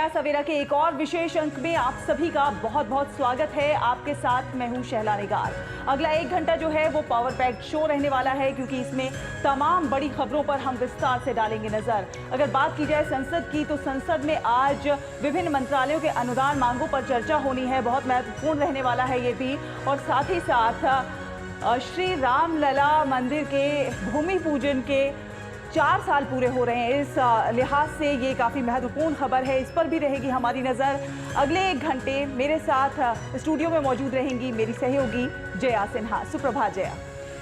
नया सवेरा के एक और विशेष अंक में आप सभी का बहुत बहुत स्वागत है। आपके साथ मैं हूं शहला निगार। अगला 1 घंटा जो है वो पावर पैक्ड शो रहने वाला है, क्योंकि इसमें तमाम बड़ी खबरों पर हम विस्तार से डालेंगे नजर। अगर बात की जाए संसद की, तो संसद में आज विभिन्न मंत्रालयों के अनुदान मांगों पर चर्चा होनी है। बहुत महत्वपूर्ण रहने वाला है ये भी। और साथ ही साथ श्री रामलला मंदिर के भूमि पूजन के 4 साल पूरे हो रहे हैं। इस लिहाज से ये काफ़ी महत्वपूर्ण खबर है, इस पर भी रहेगी हमारी नज़र। अगले 1 घंटे मेरे साथ स्टूडियो में मौजूद रहेंगी मेरी सहयोगी जया सिन्हा। सुप्रभात जया।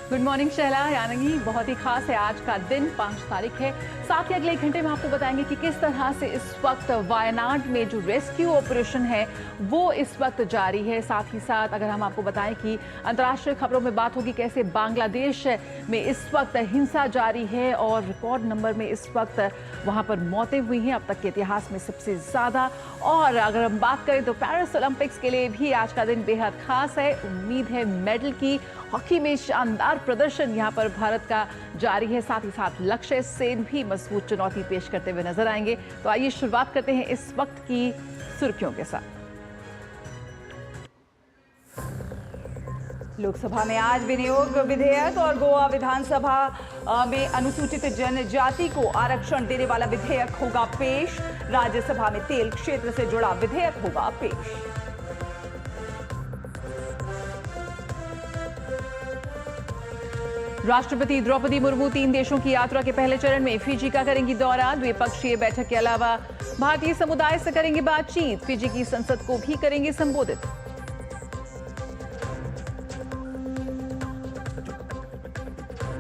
Good morning Shaila. यानी बहुत ही खास है आज का दिन, 5 तारीख है। साथ ही अगले 1 घंटे में आपको बताएंगे कि किस तरह से इस वक्त वायनाड में जो रेस्क्यू ऑपरेशन है वो इस वक्त जारी है। साथ ही साथ अगर हम आपको बताएं कि अंतर्राष्ट्रीय खबरों में बात होगी कैसे बांग्लादेश में इस वक्त हिंसा जारी है और रिकॉर्ड नंबर में इस वक्त वहां पर मौतें हुई हैं, अब तक के इतिहास में सबसे ज्यादा। और अगर हम बात करें तो पेरिस ओलंपिक्स के लिए भी आज का दिन बेहद खास है। उम्मीद है मेडल की। हॉकी में शानदार प्रदर्शन यहां पर भारत का जारी है। साथ ही साथ लक्ष्य सेन भी मजबूत चुनौती पेश करते हुए नजर आएंगे। तो आइए शुरुआत करते हैं इस वक्त की सुर्खियों के साथ। लोकसभा में आज विनियोग विधेयक और गोवा विधानसभा में अनुसूचित जनजाति को आरक्षण देने वाला विधेयक होगा पेश। राज्यसभा में तेल क्षेत्र से जुड़ा विधेयक होगा पेश। राष्ट्रपति द्रौपदी मुर्मू 3 देशों की यात्रा के पहले चरण में फिजी का करेंगी दौरा। द्विपक्षीय बैठक के अलावा भारतीय समुदाय से करेंगे बातचीत। फिजी की संसद को भी करेंगे संबोधित।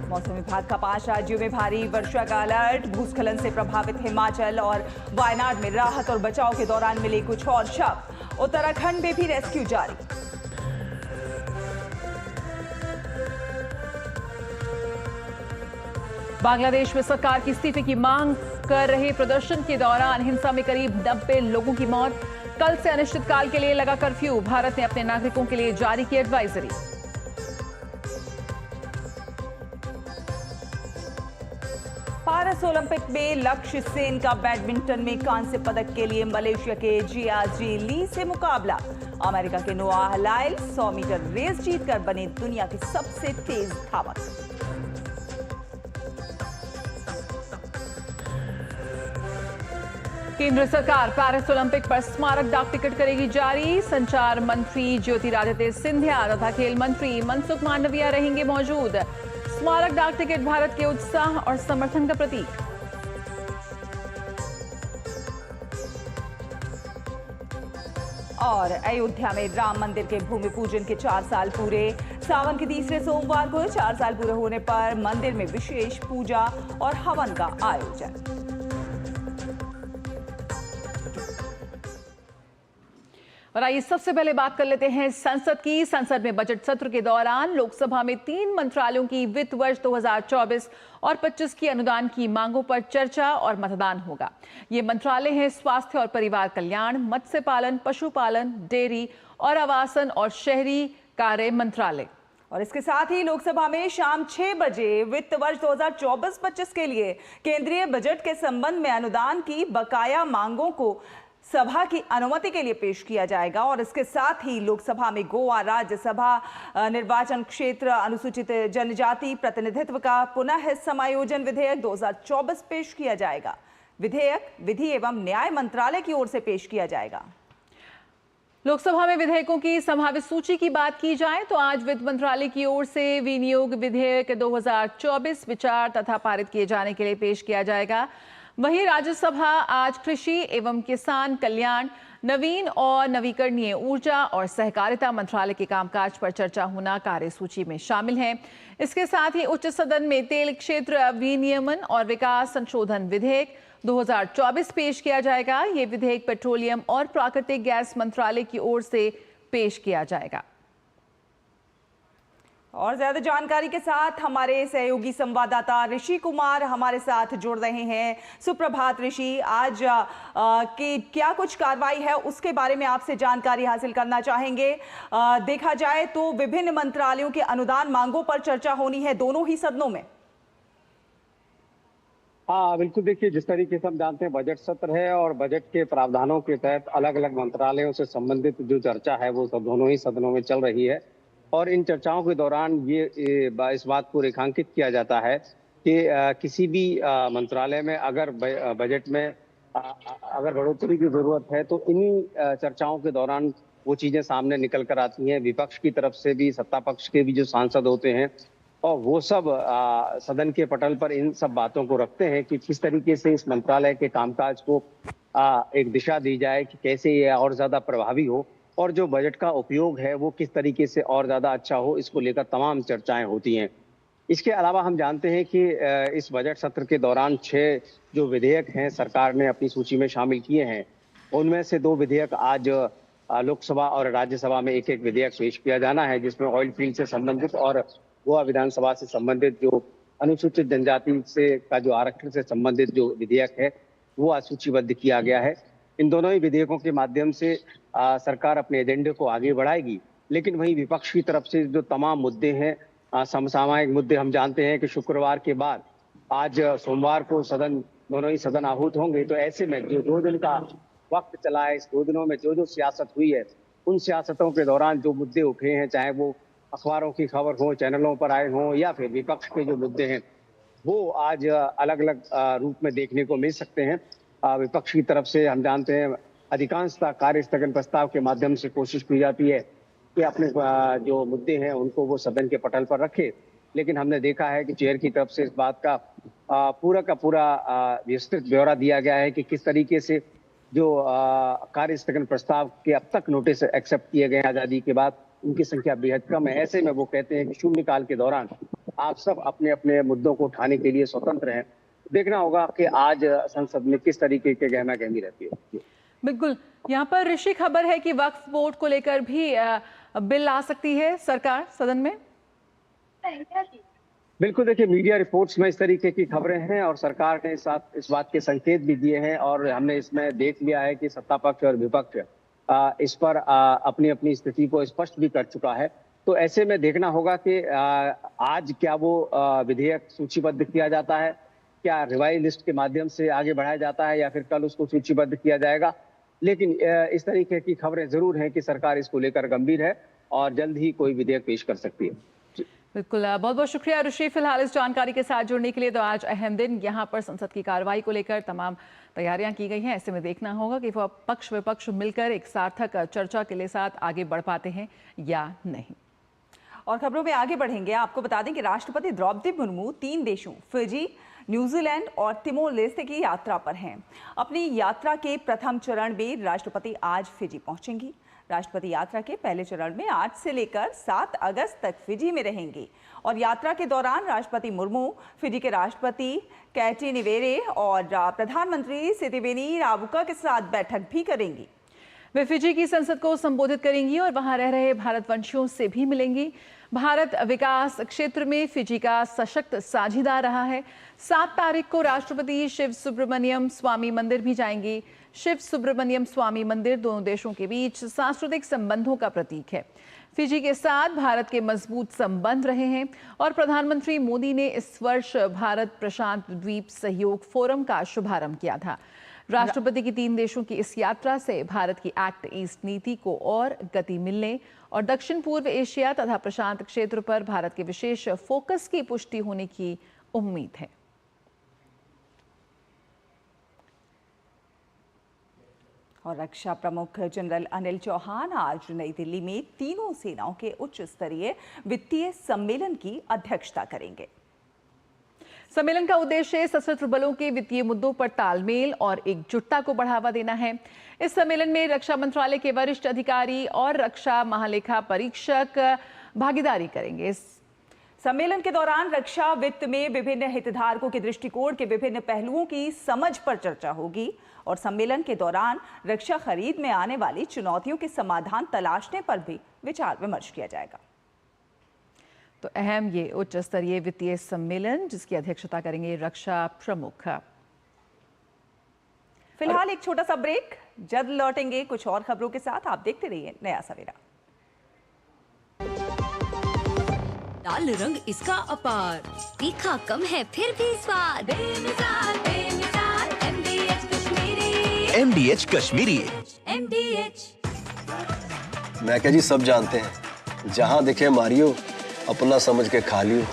मौसम विभाग का 5 राज्यों में भारी वर्षा का अलर्ट। भूस्खलन से प्रभावित हिमाचल और वायनाड में राहत और बचाव के दौरान मिले कुछ और शव। उत्तराखंड में भी रेस्क्यू जारी। बांग्लादेश में सरकार की इस्तीफे की मांग कर रहे प्रदर्शन के दौरान हिंसा में करीब 90 लोगों की मौत। कल से अनिश्चितकाल के लिए लगा कर्फ्यू। भारत ने अपने नागरिकों के लिए जारी की एडवाइजरी। पेरिस ओलंपिक में लक्ष्य सेन का बैडमिंटन में कांस्य पदक के लिए मलेशिया के जियाजी ली से मुकाबला। अमेरिका के नोआह लाइल 100 मीटर रेस जीतकर बने दुनिया के सबसे तेज धावक। केंद्र सरकार पेरिस ओलंपिक पर स्मारक डाक टिकट करेगी जारी। संचार मंत्री ज्योतिरादित्य सिंधिया तथा खेल मंत्री मनसुख मांडविया रहेंगे मौजूद। स्मारक डाक टिकट भारत के उत्साह और समर्थन का प्रतीक। और अयोध्या में राम मंदिर के भूमि पूजन के 4 साल पूरे। सावन के तीसरे सोमवार को 4 साल पूरे होने पर मंदिर में विशेष पूजा और हवन का आयोजन। और आइए सबसे पहले बात कर लेते हैं संसद की। संसद में बजट सत्र के दौरान लोकसभा में 3 मंत्रालयों की वित्त वर्ष 2024 और 25 की अनुदान की मांगों पर चर्चा और मतदान होगा। ये मंत्रालय हैं स्वास्थ्य और परिवार कल्याण, मत्स्य पालन, पशुपालन, डेयरी और आवासन और शहरी कार्य मंत्रालय। और इसके साथ ही लोकसभा में शाम 6 बजे वित्त वर्ष 2024-25 के लिए केंद्रीय बजट के संबंध में अनुदान की बकाया मांगों को सभा की अनुमति के लिए पेश किया जाएगा। और इसके साथ ही लोकसभा में गोवा राज्यसभा निर्वाचन क्षेत्र अनुसूचित जनजाति प्रतिनिधित्व का पुनः समायोजन विधेयक 2024 पेश किया जाएगा। विधेयक विधि एवं न्याय मंत्रालय की ओर से पेश किया जाएगा। लोकसभा में विधेयकों की संभावित सूची की बात की जाए तो आज वित्त मंत्रालय की ओर से विनियोग विधेयक 2024 विचार तथा पारित किए जाने के लिए पेश किया जाएगा। वहीं राज्यसभा आज कृषि एवं किसान कल्याण, नवीन और नवीकरणीय ऊर्जा और सहकारिता मंत्रालय के कामकाज पर चर्चा होना कार्यसूची में शामिल है। इसके साथ ही उच्च सदन में तेल क्षेत्र विनियमन और विकास संशोधन विधेयक 2024 पेश किया जाएगा। ये विधेयक पेट्रोलियम और प्राकृतिक गैस मंत्रालय की ओर से पेश किया जाएगा। और ज्यादा जानकारी के साथ हमारे सहयोगी संवाददाता ऋषि कुमार हमारे साथ जुड़ रहे हैं। सुप्रभात ऋषि, आज की क्या कुछ कार्रवाई है उसके बारे में आपसे जानकारी हासिल करना चाहेंगे। देखा जाए तो विभिन्न मंत्रालयों के अनुदान मांगों पर चर्चा होनी है दोनों ही सदनों में। हाँ बिल्कुल, देखिए जिस तरीके से हम जानते हैं बजट सत्र है और बजट के प्रावधानों के तहत अलग अलग मंत्रालयों से संबंधित जो चर्चा है वो सब दोनों ही सदनों में चल रही है। और इन चर्चाओं के दौरान इस बात को रेखांकित किया जाता है कि किसी भी मंत्रालय में अगर बजट में अगर बढ़ोतरी की जरूरत है तो इन्हीं चर्चाओं के दौरान वो चीजें सामने निकल कर आती हैं। विपक्ष की तरफ से भी, सत्ता पक्ष के भी जो सांसद होते हैं और वो सब सदन के पटल पर इन सब बातों को रखते हैं कि किस तरीके से इस मंत्रालय के कामकाज को एक दिशा दी जाए कि कैसे ये और ज्यादा प्रभावी हो और जो बजट का उपयोग है वो किस तरीके से और ज्यादा अच्छा हो, इसको लेकर तमाम चर्चाएं होती हैं। इसके अलावा हम जानते हैं कि इस बजट सत्र के दौरान 6 जो विधेयक हैं सरकार ने अपनी सूची में शामिल किए हैं। उनमें से 2 विधेयक आज लोकसभा और राज्यसभा में एक एक विधेयक पेश किया जाना है, जिसमें ऑयल फील्ड से संबंधित और गोवा विधानसभा से संबंधित जो अनुसूचित जनजाति से का जो आरक्षण से संबंधित जो विधेयक है वो आज सूचीबद्ध किया गया है। इन दोनों ही विधेयकों के माध्यम से सरकार अपने एजेंडे को आगे बढ़ाएगी। लेकिन वहीं विपक्ष की तरफ से जो तमाम मुद्दे हैं, समसामयिक मुद्दे, हम जानते हैं कि शुक्रवार के बाद आज सोमवार को दोनों ही सदन आहूत होंगे। तो ऐसे में जो 2 दिन का वक्त चला है, इस 2 दिनों में जो सियासत हुई है उन सियासतों के दौरान जो मुद्दे उठे हैं, चाहे वो अखबारों की खबर हो, चैनलों पर आए हों या फिर विपक्ष के जो मुद्दे हैं वो आज अलग अलग रूप में देखने को मिल सकते हैं। विपक्ष की तरफ से हम जानते हैं अधिकांशतः कार्य स्थगन प्रस्ताव के माध्यम से कोशिश की जाती है कि अपने जो मुद्दे हैं उनको वो सदन के पटल पर रखे। लेकिन हमने देखा है कि चेयर की तरफ से इस बात का पूरा विस्तृत ब्यौरा दिया गया है कि किस तरीके से जो कार्य स्थगन प्रस्ताव के अब तक नोटिस एक्सेप्ट किए गए आजादी के बाद उनकी संख्या बेहद कम है। ऐसे में वो कहते हैं कि शून्यकाल के दौरान आप सब अपने अपने मुद्दों को उठाने के लिए स्वतंत्र हैं। देखना होगा कि आज संसद में किस तरीके के गहमा गहमी रहती है। बिल्कुल, यहाँ पर ऋषि खबर है कि वक्फ बोर्ड को लेकर भी बिल ला सकती है सरकार सदन में। बिल्कुल, देखिए मीडिया रिपोर्ट्स में इस तरीके की खबरें हैं और सरकार ने साथ इस बात के संकेत भी दिए हैं और हमने इसमें देख लिया है कि सत्ता पक्ष और विपक्ष इस पर अपनी अपनी स्थिति को स्पष्ट भी कर चुका है। तो ऐसे में देखना होगा कि आज क्या वो विधेयक सूचीबद्ध किया जाता है, क्या रिवाइज लिस्ट के माध्यम से आगे बढ़ाया जाता है या फिर कल उसको सूचीबद्ध किया जाएगा। लेकिन इस तरीके की खबरें जरूर हैं कि सरकार इसको लेकर गंभीर है और जल्द ही कोई विधेयक पेश कर सकती है। बिल्कुल, बहुत बहुत शुक्रिया ऋषि फिलहाल इस जानकारी के साथ जुड़ने के लिए। तो आज अहम दिन, यहाँ पर संसद की कार्रवाई को लेकर तमाम तैयारियां की गई हैं। ऐसे में देखना होगा कि वह पक्ष विपक्ष मिलकर एक सार्थक चर्चा के लिए साथ आगे बढ़ पाते हैं या नहीं। और खबरों में आगे बढ़ेंगे, आपको बता दें कि राष्ट्रपति द्रौपदी मुर्मू 3 देशों फिजी, न्यूजीलैंड और तिमोर लेस्ते की यात्रा पर हैं। अपनी यात्रा के प्रथम चरण में राष्ट्रपति आज फिजी पहुंचेंगी। राष्ट्रपति यात्रा के पहले चरण में 8 से लेकर 7 अगस्त तक फिजी में रहेंगी और यात्रा के दौरान राष्ट्रपति मुर्मू फिजी के राष्ट्रपति कैटी निवेरे और प्रधानमंत्री सितिवेनी राबुका के साथ बैठक भी करेंगी। वे फिजी की संसद को संबोधित करेंगी और वहां रह रहे भारतवंशियों से भी मिलेंगी। भारत विकास क्षेत्र में फिजी का सशक्त साझीदार रहा है। 7 तारीख को राष्ट्रपति शिव सुब्रमण्यम स्वामी मंदिर भी जाएंगी। शिव सुब्रमण्यम स्वामी मंदिर दोनों देशों के बीच सांस्कृतिक संबंधों का प्रतीक है। फिजी के साथ भारत के मजबूत संबंध रहे हैं और प्रधानमंत्री मोदी ने इस वर्ष भारत प्रशांत द्वीप सहयोग फोरम का शुभारंभ किया था। राष्ट्रपति की 3 देशों की इस यात्रा से भारत की एक्ट ईस्ट नीति को और गति मिलने और दक्षिण पूर्व एशिया तथा प्रशांत क्षेत्र पर भारत के विशेष फोकस की पुष्टि होने की उम्मीद है। और रक्षा प्रमुख जनरल अनिल चौहान आज नई दिल्ली में तीनों सेनाओं के उच्च स्तरीय वित्तीय सम्मेलन की अध्यक्षता करेंगे। सम्मेलन का उद्देश्य सशस्त्र बलों के वित्तीय मुद्दों पर तालमेल और एकजुटता को बढ़ावा देना है। इस सम्मेलन में रक्षा मंत्रालय के वरिष्ठ अधिकारी और रक्षा महालेखा परीक्षक भागीदारी करेंगे। इस सम्मेलन के दौरान रक्षा वित्त में विभिन्न हितधारकों के दृष्टिकोण के विभिन्न पहलुओं की समझ पर चर्चा होगी और सम्मेलन के दौरान रक्षा खरीद में आने वाली चुनौतियों के समाधान तलाशने पर भी विचार विमर्श किया जाएगा। तो अहम ये उच्च स्तरीय वित्तीय सम्मेलन जिसकी अध्यक्षता करेंगे रक्षा प्रमुख। फिलहाल एक छोटा सा ब्रेक, जल्द लौटेंगे कुछ और खबरों के साथ। आप देखते रहिए नया सवेरा। लाल रंग इसका अपार, तीखा कम है फिर भी स्वाद। बेमिसाल बेमिसाल MDH Kashmiri. MDH Kashmiri. MDH। मैं क्या जी सब जानते हैं, जहाँ दिखे मारियो अपना समझ के खा लियो।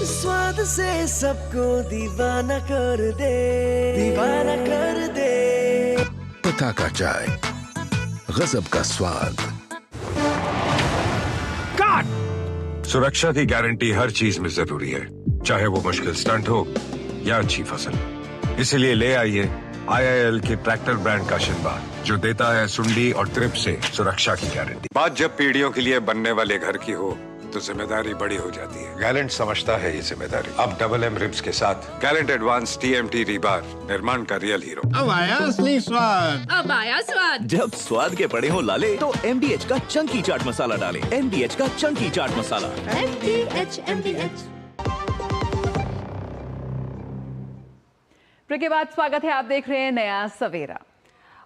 स्वाद से सबको दीवाना कर दे, दीवाना कर दे। पताका चाय, गजब का स्वाद। सुरक्षा की गारंटी हर चीज में जरूरी है, चाहे वो मुश्किल स्टंट हो या अच्छी फसल। इसीलिए ले आइए IIL के ट्रैक्टर ब्रांड का शिनबार, जो देता है सुंडी और ट्रिप से सुरक्षा की गारंटी। बात जब पीढ़ियों के लिए बनने वाले घर की हो तो जिम्मेदारी बड़ी हो जाती है। गैलेंट समझता है ये जिम्मेदारी। अब MM रिब्स के साथ गैलेंट एडवांस TMT रीबार, निर्माण का रियल हीरो। अब आया असली स्वाद। अब आया स्वाद। जब स्वाद के पड़े हो लाले तो MDH का चंकी चाट मसाला डालें। MDH का चंकी चाट मसाला। MDH। ब्रेक के बाद स्वागत है, आप देख रहे हैं नया सवेरा।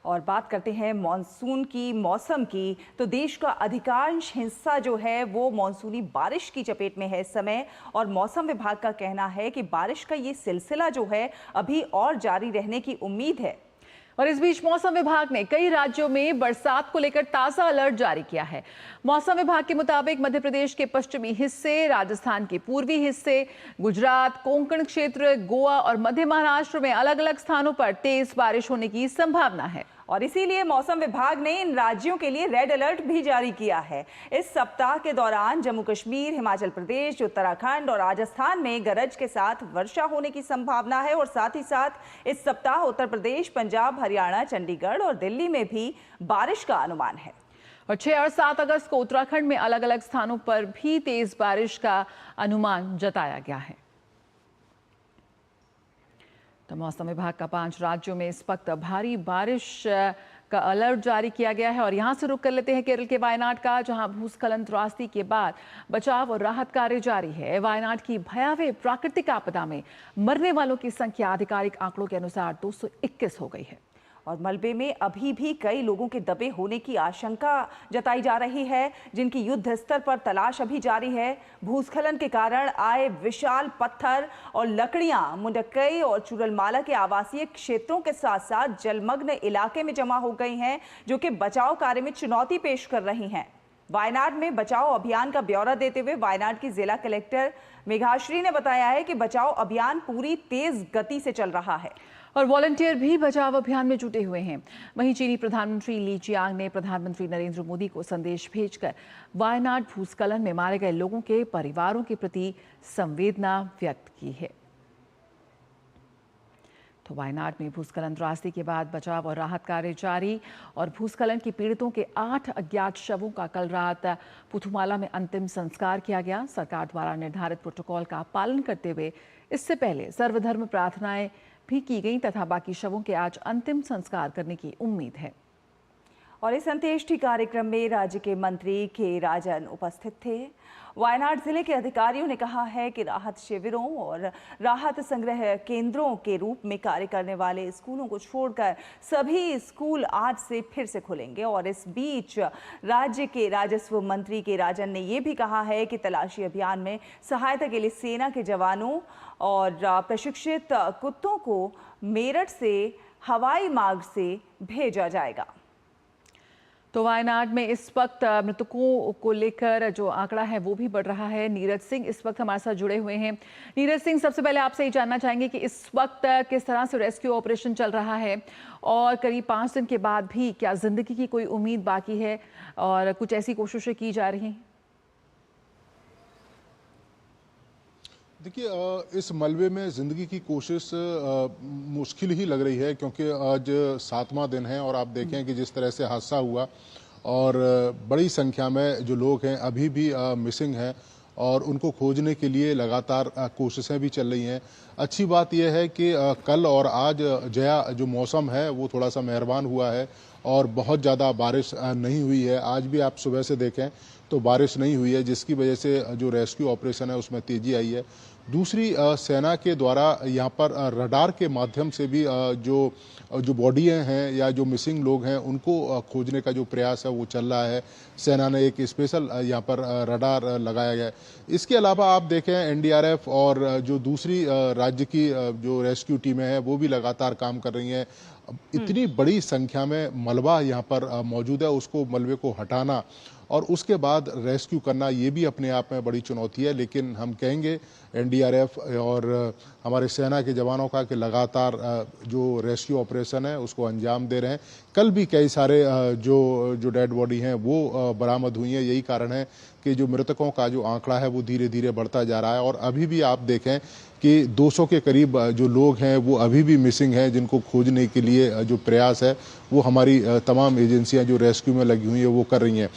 और बात करते हैं मॉनसून की, मौसम की। तो देश का अधिकांश हिस्सा जो है वो मॉनसूनी बारिश की चपेट में है इस समय, और मौसम विभाग का कहना है कि बारिश का ये सिलसिला जो है अभी और जारी रहने की उम्मीद है। और इस बीच मौसम विभाग ने कई राज्यों में बरसात को लेकर ताजा अलर्ट जारी किया है। मौसम विभाग के मुताबिक मध्य प्रदेश के पश्चिमी हिस्से, राजस्थान के पूर्वी हिस्से, गुजरात, कोंकण क्षेत्र, गोवा और मध्य महाराष्ट्र में अलग अलग स्थानों पर तेज बारिश होने की संभावना है। और इसीलिए मौसम विभाग ने इन राज्यों के लिए रेड अलर्ट भी जारी किया है। इस सप्ताह के दौरान जम्मू कश्मीर, हिमाचल प्रदेश, उत्तराखंड और राजस्थान में गरज के साथ वर्षा होने की संभावना है। और साथ ही साथ इस सप्ताह उत्तर प्रदेश, पंजाब, हरियाणा, चंडीगढ़ और दिल्ली में भी बारिश का अनुमान है। और 6 और 7 अगस्त को उत्तराखंड में अलग अलग स्थानों पर भी तेज बारिश का अनुमान जताया गया है। तो मौसम विभाग का 5 राज्यों में इस वक्त भारी बारिश का अलर्ट जारी किया गया है। और यहां से रुक कर लेते हैं केरल के वायनाड का, जहां भूस्खलन त्रासदी के बाद बचाव और राहत कार्य जारी है। वायनाड की भयावह प्राकृतिक आपदा में मरने वालों की संख्या आधिकारिक आंकड़ों के अनुसार 221 हो गई है। और मलबे में अभी भी कई लोगों के दबे होने की आशंका जताई जा रही है, जिनकी युद्ध स्तर पर तलाश अभी जारी है। भूस्खलन के कारण आए विशाल पत्थर और लकड़ियां मुंडकई और चुरलमाला के आवासीय क्षेत्रों के साथ साथ जलमग्न इलाके में जमा हो गई हैं, जो कि बचाव कार्य में चुनौती पेश कर रही हैं। वायनाड में बचाव अभियान का ब्यौरा देते हुए वायनाड की जिला कलेक्टर मेघाश्री ने बताया है कि बचाव अभियान पूरी तेज गति से चल रहा है और वॉलंटियर भी बचाव अभियान में जुटे हुए हैं। वहीं चीनी प्रधानमंत्री ली चियांग ने प्रधानमंत्री नरेंद्र मोदी को संदेश भेजकर वायनाड भूस्खलन में मारे गए लोगों के परिवारों के प्रति संवेदना व्यक्त की है। तो वायनाड में भूस्खलन त्रासदी के बाद बचाव और राहत कार्य जारी, और भूस्खलन की पीड़ितों के 8 अज्ञात शवों का कल रात पुथुमाला में अंतिम संस्कार किया गया। सरकार द्वारा निर्धारित प्रोटोकॉल का पालन करते हुए इससे पहले सर्वधर्म प्रार्थनाएं भी की गई तथा बाकी शवों के आज अंतिम संस्कार करने की उम्मीद है। और इस अंत्येष्टि कार्यक्रम में राज्य के मंत्री के राजन उपस्थित थे। वायनाड जिले के अधिकारियों ने कहा है कि राहत शिविरों और राहत संग्रह केंद्रों के रूप में कार्य करने वाले स्कूलों को छोड़कर सभी स्कूल आज से फिर से खुलेंगे। और इस बीच राज्य के राजस्व मंत्री के राजन ने यह भी कहा है कि तलाशी अभियान में सहायता के लिए सेना के जवानों और प्रशिक्षित कुत्तों को मेरठ से हवाई मार्ग से भेजा जाएगा। तो वायनाड में इस वक्त मृतकों को लेकर जो आंकड़ा है वो भी बढ़ रहा है। नीरज सिंह इस वक्त हमारे साथ जुड़े हुए हैं। नीरज सिंह, सबसे पहले आपसे ये जानना चाहेंगे कि इस वक्त किस तरह से रेस्क्यू ऑपरेशन चल रहा है, और करीब 5 दिन के बाद भी क्या जिंदगी की कोई उम्मीद बाकी है और कुछ ऐसी कोशिशें की जा रही हैं? देखिए, इस मलबे में ज़िंदगी की कोशिश मुश्किल ही लग रही है, क्योंकि आज 7वां दिन है और आप देखें कि जिस तरह से हादसा हुआ और बड़ी संख्या में जो लोग हैं अभी भी मिसिंग हैं और उनको खोजने के लिए लगातार कोशिशें भी चल रही हैं। अच्छी बात यह है कि कल और आज जो मौसम है वो थोड़ा सा मेहरबान हुआ है और बहुत ज़्यादा बारिश नहीं हुई है। आज भी आप सुबह से देखें तो बारिश नहीं हुई है, जिसकी वजह से जो रेस्क्यू ऑपरेशन है उसमें तेज़ी आई है। दूसरी सेना के द्वारा यहाँ पर रडार के माध्यम से भी जो बॉडियाँ हैं या जो मिसिंग लोग हैं उनको खोजने का जो प्रयास है वो चल रहा है। सेना ने एक स्पेशल यहाँ पर रडार लगाया गया है। इसके अलावा आप देखें एनडीआरएफ और जो दूसरी राज्य की जो रेस्क्यू टीमें हैं वो भी लगातार काम कर रही हैं। इतनी बड़ी संख्या में मलबा यहाँ पर मौजूद है, उसको मलबे को हटाना और उसके बाद रेस्क्यू करना ये भी अपने आप में बड़ी चुनौती है। लेकिन हम कहेंगे एनडीआरएफ और हमारे सेना के जवानों का कि लगातार जो रेस्क्यू ऑपरेशन है उसको अंजाम दे रहे हैं। कल भी कई सारे जो डेड बॉडी हैं वो बरामद हुई हैं। यही कारण है कि जो मृतकों का जो आंकड़ा है वो धीरे धीरे बढ़ता जा रहा है और अभी भी आप देखें कि 200 के करीब जो लोग हैं वो अभी भी मिसिंग हैं, जिनको खोजने के लिए जो प्रयास है वो हमारी तमाम एजेंसियां जो रेस्क्यू में लगी हुई हैं वो कर रही हैं।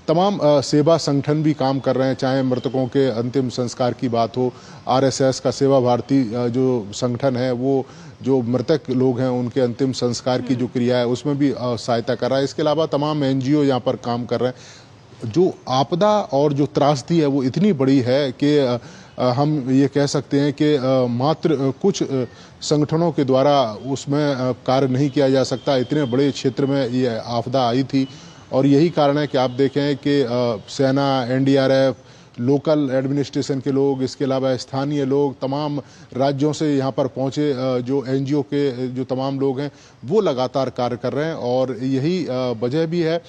तमाम सेवा संगठन भी काम कर रहे हैं, चाहे मृतकों के अंतिम संस्कार की बात हो। आरएसएस का सेवा भारती जो संगठन है वो जो मृतक लोग हैं उनके अंतिम संस्कार की जो क्रिया है उसमें भी सहायता कर रहा है। इसके अलावा तमाम एनजीओ यहाँ पर काम कर रहे हैं। जो आपदा और जो त्रासदी है वो इतनी बड़ी है कि हम ये कह सकते हैं कि मात्र कुछ संगठनों के द्वारा उसमें कार्य नहीं किया जा सकता। इतने बड़े क्षेत्र में ये आपदा आई थी और यही कारण है कि आप देखें कि सेना, एनडीआरएफ, लोकल एडमिनिस्ट्रेशन के लोग, इसके अलावा स्थानीय लोग, तमाम राज्यों से यहाँ पर पहुँचे जो एनजीओ के जो तमाम लोग हैं वो लगातार कार्य कर रहे हैं। और यही वजह भी है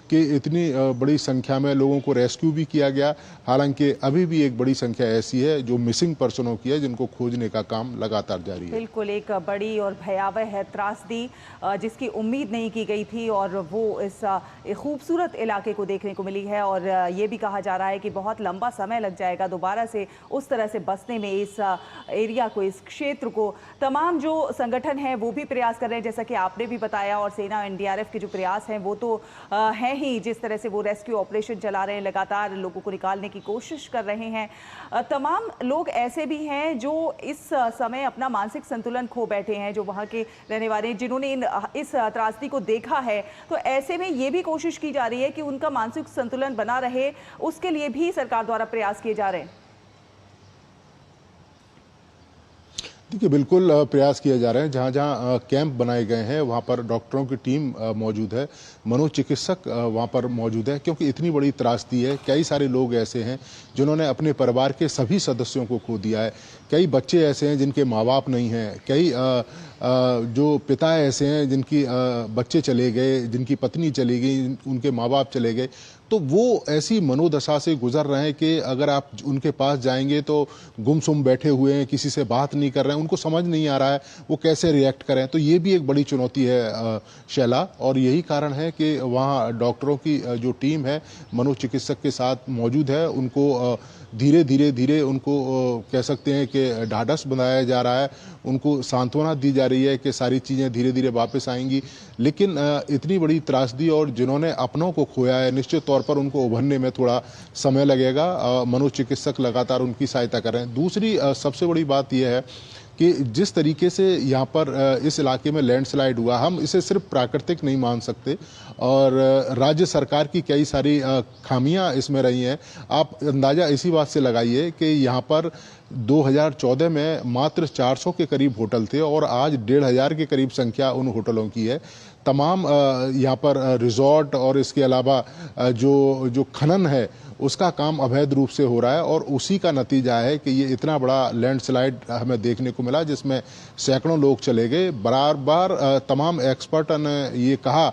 कि इतनी बड़ी संख्या में लोगों को रेस्क्यू भी किया गया। हालांकि अभी भी एक बड़ी संख्या ऐसी है जो मिसिंग पर्सनों की है, जिनको खोजने का काम लगातार जारी है। बिल्कुल, एक बड़ी और भयावह है त्रासदी जिसकी उम्मीद नहीं की गई थी और वो इस खूबसूरत इलाके को देखने को मिली है। और ये भी कहा जा रहा है कि बहुत लंबा समय लग जाएगा दोबारा से उस तरह से बसने में, इस एरिया को, इस क्षेत्र को। तमाम जो संगठन हैं वो भी प्रयास कर रहे हैं, जैसा कि आपने भी बताया, और सेना, एनडीआरएफ के जो प्रयास हैं वो तो हैं ही। जिस तरह से वो रेस्क्यू ऑपरेशन चला रहे हैं, लगातार लोगों को निकालने की कोशिश कर रहे हैं। तमाम लोग ऐसे भी हैं जो इस समय अपना मानसिक संतुलन खो बैठे हैं, जो वहाँ के रहने वाले हैं, जिन्होंने इस त्रासदी को देखा है। तो ऐसे में ये भी कोशिश की जा रही है कि उनका मानसिक संतुलन बना रहे, उसके लिए भी सरकार द्वारा प्रयास किए जा रहे हैं। देखिए, बिल्कुल प्रयास किए जा रहे हैं। जहाँ जहाँ कैंप बनाए गए हैं वहाँ पर डॉक्टरों की टीम मौजूद है, मनोचिकित्सक वहाँ पर मौजूद है, क्योंकि इतनी बड़ी त्रासदी है। कई सारे लोग ऐसे हैं जिन्होंने अपने परिवार के सभी सदस्यों को खो दिया है। कई बच्चे ऐसे हैं जिनके माँ बाप नहीं हैं। कई जो पिता ऐसे हैं जिनकी बच्चे चले गए, जिनकी पत्नी चली गई, उनके माँ बाप चले गए। तो वो ऐसी मनोदशा से गुजर रहे हैं कि अगर आप उनके पास जाएंगे तो गुमसुम बैठे हुए हैं, किसी से बात नहीं कर रहे हैं, उनको समझ नहीं आ रहा है वो कैसे रिएक्ट करें। तो ये भी एक बड़ी चुनौती है शैला, और यही कारण है कि वहाँ डॉक्टरों की जो टीम है मनोचिकित्सक के साथ मौजूद है। उनको धीरे उनको कह सकते हैं कि ढाढ़स बनाया जा रहा है, उनको सांत्वना दी जा रही है कि सारी चीज़ें धीरे धीरे वापस आएंगी। लेकिन इतनी बड़ी त्रासदी और जिन्होंने अपनों को खोया है, निश्चित तौर पर उनको उभरने में थोड़ा समय लगेगा। मनोचिकित्सक लगातार उनकी सहायता कर रहे हैं। दूसरी सबसे बड़ी बात यह है कि जिस तरीके से यहाँ पर इस इलाके में लैंडस्लाइड हुआ, हम इसे सिर्फ प्राकृतिक नहीं मान सकते और राज्य सरकार की कई सारी खामियां इसमें रही हैं। आप अंदाज़ा इसी बात से लगाइए कि यहाँ पर 2014 में मात्र 400 के करीब होटल थे और आज 1500 के करीब संख्या उन होटलों की है। तमाम यहाँ पर रिजॉर्ट और इसके अलावा जो खनन है उसका काम अवैध रूप से हो रहा है और उसी का नतीजा है कि ये इतना बड़ा लैंडस्लाइड हमें देखने को मिला, जिसमें सैकड़ों लोग चले गए। बार तमाम एक्सपर्ट ने ये कहा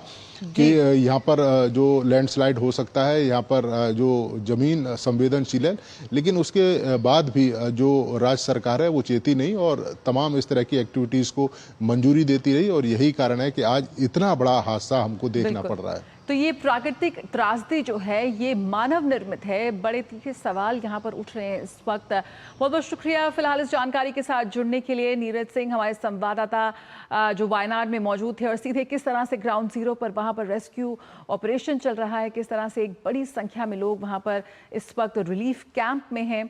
कि यहाँ पर जो लैंडस्लाइड हो सकता है, यहाँ पर जो जमीन संवेदनशील है, लेकिन उसके बाद भी जो राज्य सरकार है वो चेती नहीं और तमाम इस तरह की एक्टिविटीज़ को मंजूरी देती रही और यही कारण है कि आज इतना बड़ा हादसा हमको देखना पड़ रहा है। तो ये प्राकृतिक त्रासदी जो है ये मानव निर्मित है। बड़े तीखे सवाल यहाँ पर उठ रहे हैं इस वक्त। बहुत बहुत शुक्रिया फिलहाल इस जानकारी के साथ जुड़ने के लिए। नीरज सिंह हमारे संवाददाता जो वायनाड में मौजूद थे और सीधे किस तरह से ग्राउंड जीरो पर वहाँ पर रेस्क्यू ऑपरेशन चल रहा है, किस तरह से एक बड़ी संख्या में लोग वहाँ पर इस वक्त रिलीफ कैंप में हैं,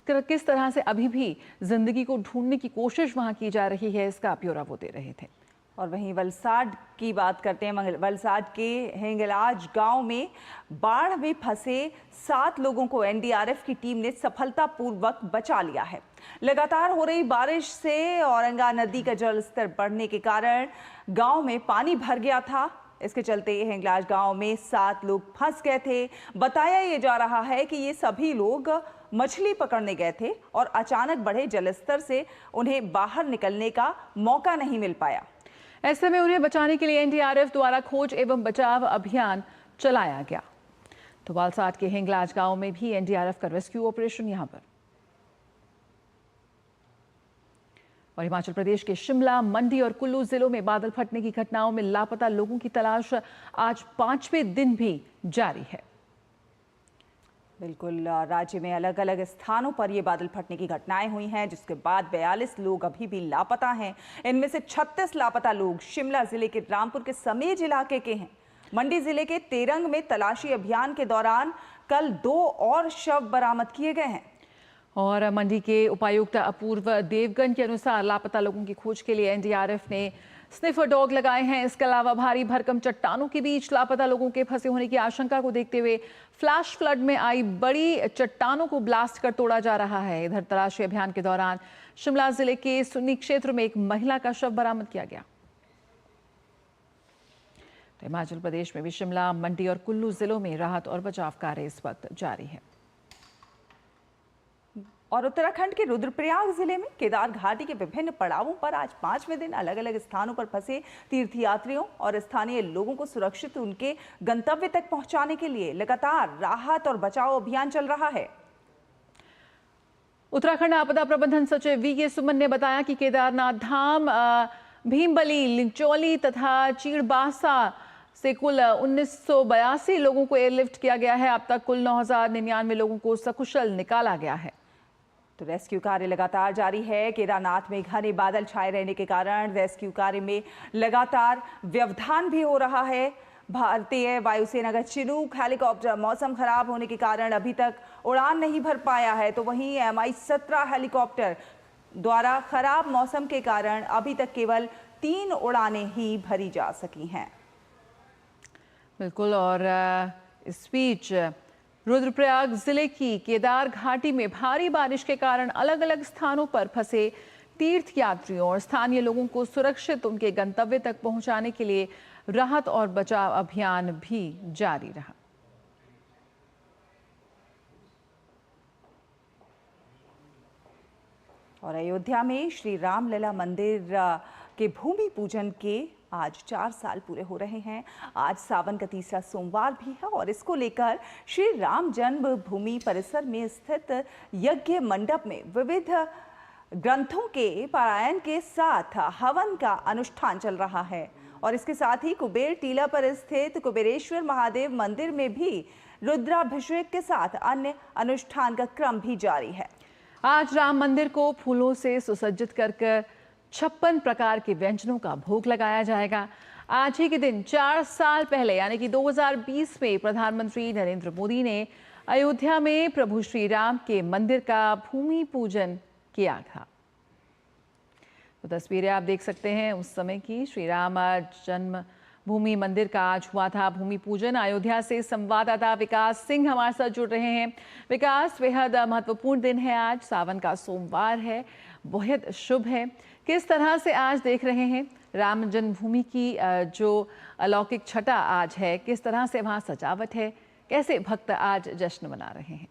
किस तरह से अभी भी जिंदगी को ढूंढने की कोशिश वहाँ की जा रही है, इसका ब्यौरा वो दे रहे थे। और वहीं वलसाड की बात करते हैं। वलसाड के हिंगलाज गांव में बाढ़ में फंसे 7 लोगों को एनडीआरएफ की टीम ने सफलतापूर्वक बचा लिया है। लगातार हो रही बारिश से औरंगा नदी का जलस्तर बढ़ने के कारण गांव में पानी भर गया था। इसके चलते हिंगलाज गांव में 7 लोग फंस गए थे। बताया ये जा रहा है कि ये सभी लोग मछली पकड़ने गए थे और अचानक बढ़े जलस्तर से उन्हें बाहर निकलने का मौका नहीं मिल पाया। ऐसे में उन्हें बचाने के लिए एनडीआरएफ द्वारा खोज एवं बचाव अभियान चलाया गया। तो वलसाड के हिंगलाज गांव में भी एनडीआरएफ का रेस्क्यू ऑपरेशन यहां पर। और हिमाचल प्रदेश के शिमला, मंडी और कुल्लू जिलों में बादल फटने की घटनाओं में लापता लोगों की तलाश आज 5वें दिन भी जारी है। बिल्कुल, राज्य में अलग अलग स्थानों पर ये बादल फटने की घटनाएं हुई हैं, जिसके बाद 42 लोग अभी भी लापता हैं। इनमें से 36 लापता लोग शिमला जिले के रामपुर के समेज इलाके के हैं। मंडी जिले के तेरंग में तलाशी अभियान के दौरान कल 2 और शव बरामद किए गए हैं। और मंडी के उपायुक्त अपूर्व देवगन के अनुसार लापता लोगों की खोज के लिए एनडीआरएफ ने स्निफर डॉग लगाए हैं। इसके अलावा भारी भरकम चट्टानों के बीच लापता लोगों के फंसे होने की आशंका को देखते हुए फ्लैश फ्लड में आई बड़ी चट्टानों को ब्लास्ट कर तोड़ा जा रहा है। इधर तलाशी अभियान के दौरान शिमला जिले के सुन्नी क्षेत्र में एक महिला का शव बरामद किया गया। तो हिमाचल प्रदेश में भी शिमला, मंडी और कुल्लू जिलों में राहत और बचाव कार्य इस वक्त जारी है। और उत्तराखंड के रुद्रप्रयाग जिले में केदार घाटी के विभिन्न पड़ावों पर आज 5वें दिन अलग अलग स्थानों पर फंसे तीर्थयात्रियों और स्थानीय लोगों को सुरक्षित उनके गंतव्य तक पहुंचाने के लिए लगातार राहत और बचाव अभियान चल रहा है। उत्तराखंड आपदा प्रबंधन सचिव वीके सुमन ने बताया कि केदारनाथ धाम, भीमबली, लिंचौली तथा चीड़बासा से कुल 1982 लोगों को एयरलिफ्ट किया गया है। अब तक कुल 9099 लोगों को सकुशल निकाला गया है। तो रेस्क्यू कार्य लगातार जारी है। केदारनाथ में घने बादल छाए रहने के कारण रेस्क्यू कार्य में लगातार व्यवधान भी हो रहा है। भारतीय वायुसेना का चिनूक हेलीकॉप्टर मौसम खराब होने के कारण अभी तक उड़ान नहीं भर पाया है। तो वहीं MI-17 हेलीकॉप्टर द्वारा खराब मौसम के कारण अभी तक केवल 3 उड़ानें ही भरी जा सकी हैं। बिल्कुल। और इस बीच रुद्रप्रयाग जिले की केदार घाटी में भारी बारिश के कारण अलग अलग स्थानों पर फंसे तीर्थयात्रियों और स्थानीय लोगों को सुरक्षित उनके गंतव्य तक पहुंचाने के लिए राहत और बचाव अभियान भी जारी रहा। और अयोध्या में श्री रामलला मंदिर के भूमि पूजन के आज 4 साल पूरे हो रहे हैं। आज सावन का तीसरा सोमवार भी है और इसको लेकर श्री राम जन्मभूमि परिसर में स्थित यज्ञ मंडप में विविध ग्रंथों के पारायण के साथ हवन का अनुष्ठान चल रहा है। और इसके साथ ही कुबेर टीला पर स्थित कुबेरेश्वर महादेव मंदिर में भी रुद्राभिषेक के साथ अन्य अनुष्ठान का क्रम भी जारी है। आज राम मंदिर को फूलों से सुसज्जित कर 56 प्रकार के व्यंजनों का भोग लगाया जाएगा। आज ही के दिन 4 साल पहले यानी कि 2020 में प्रधानमंत्री नरेंद्र मोदी ने अयोध्या में प्रभु श्री राम के मंदिर का भूमि पूजन किया था। तो तस्वीरें आप देख सकते हैं उस समय की। श्री राम जन्मभूमि मंदिर का आज हुआ था भूमि पूजन। अयोध्या से संवाददाता विकास सिंह हमारे साथ जुड़ रहे हैं। विकास, बेहद महत्वपूर्ण दिन है आज, सावन का सोमवार है, बेहद शुभ है। किस तरह से आज देख रहे हैं राम जन्मभूमि की जो अलौकिक छटा आज है, किस तरह से वहाँ सजावट है, कैसे भक्त आज जश्न मना रहे हैं?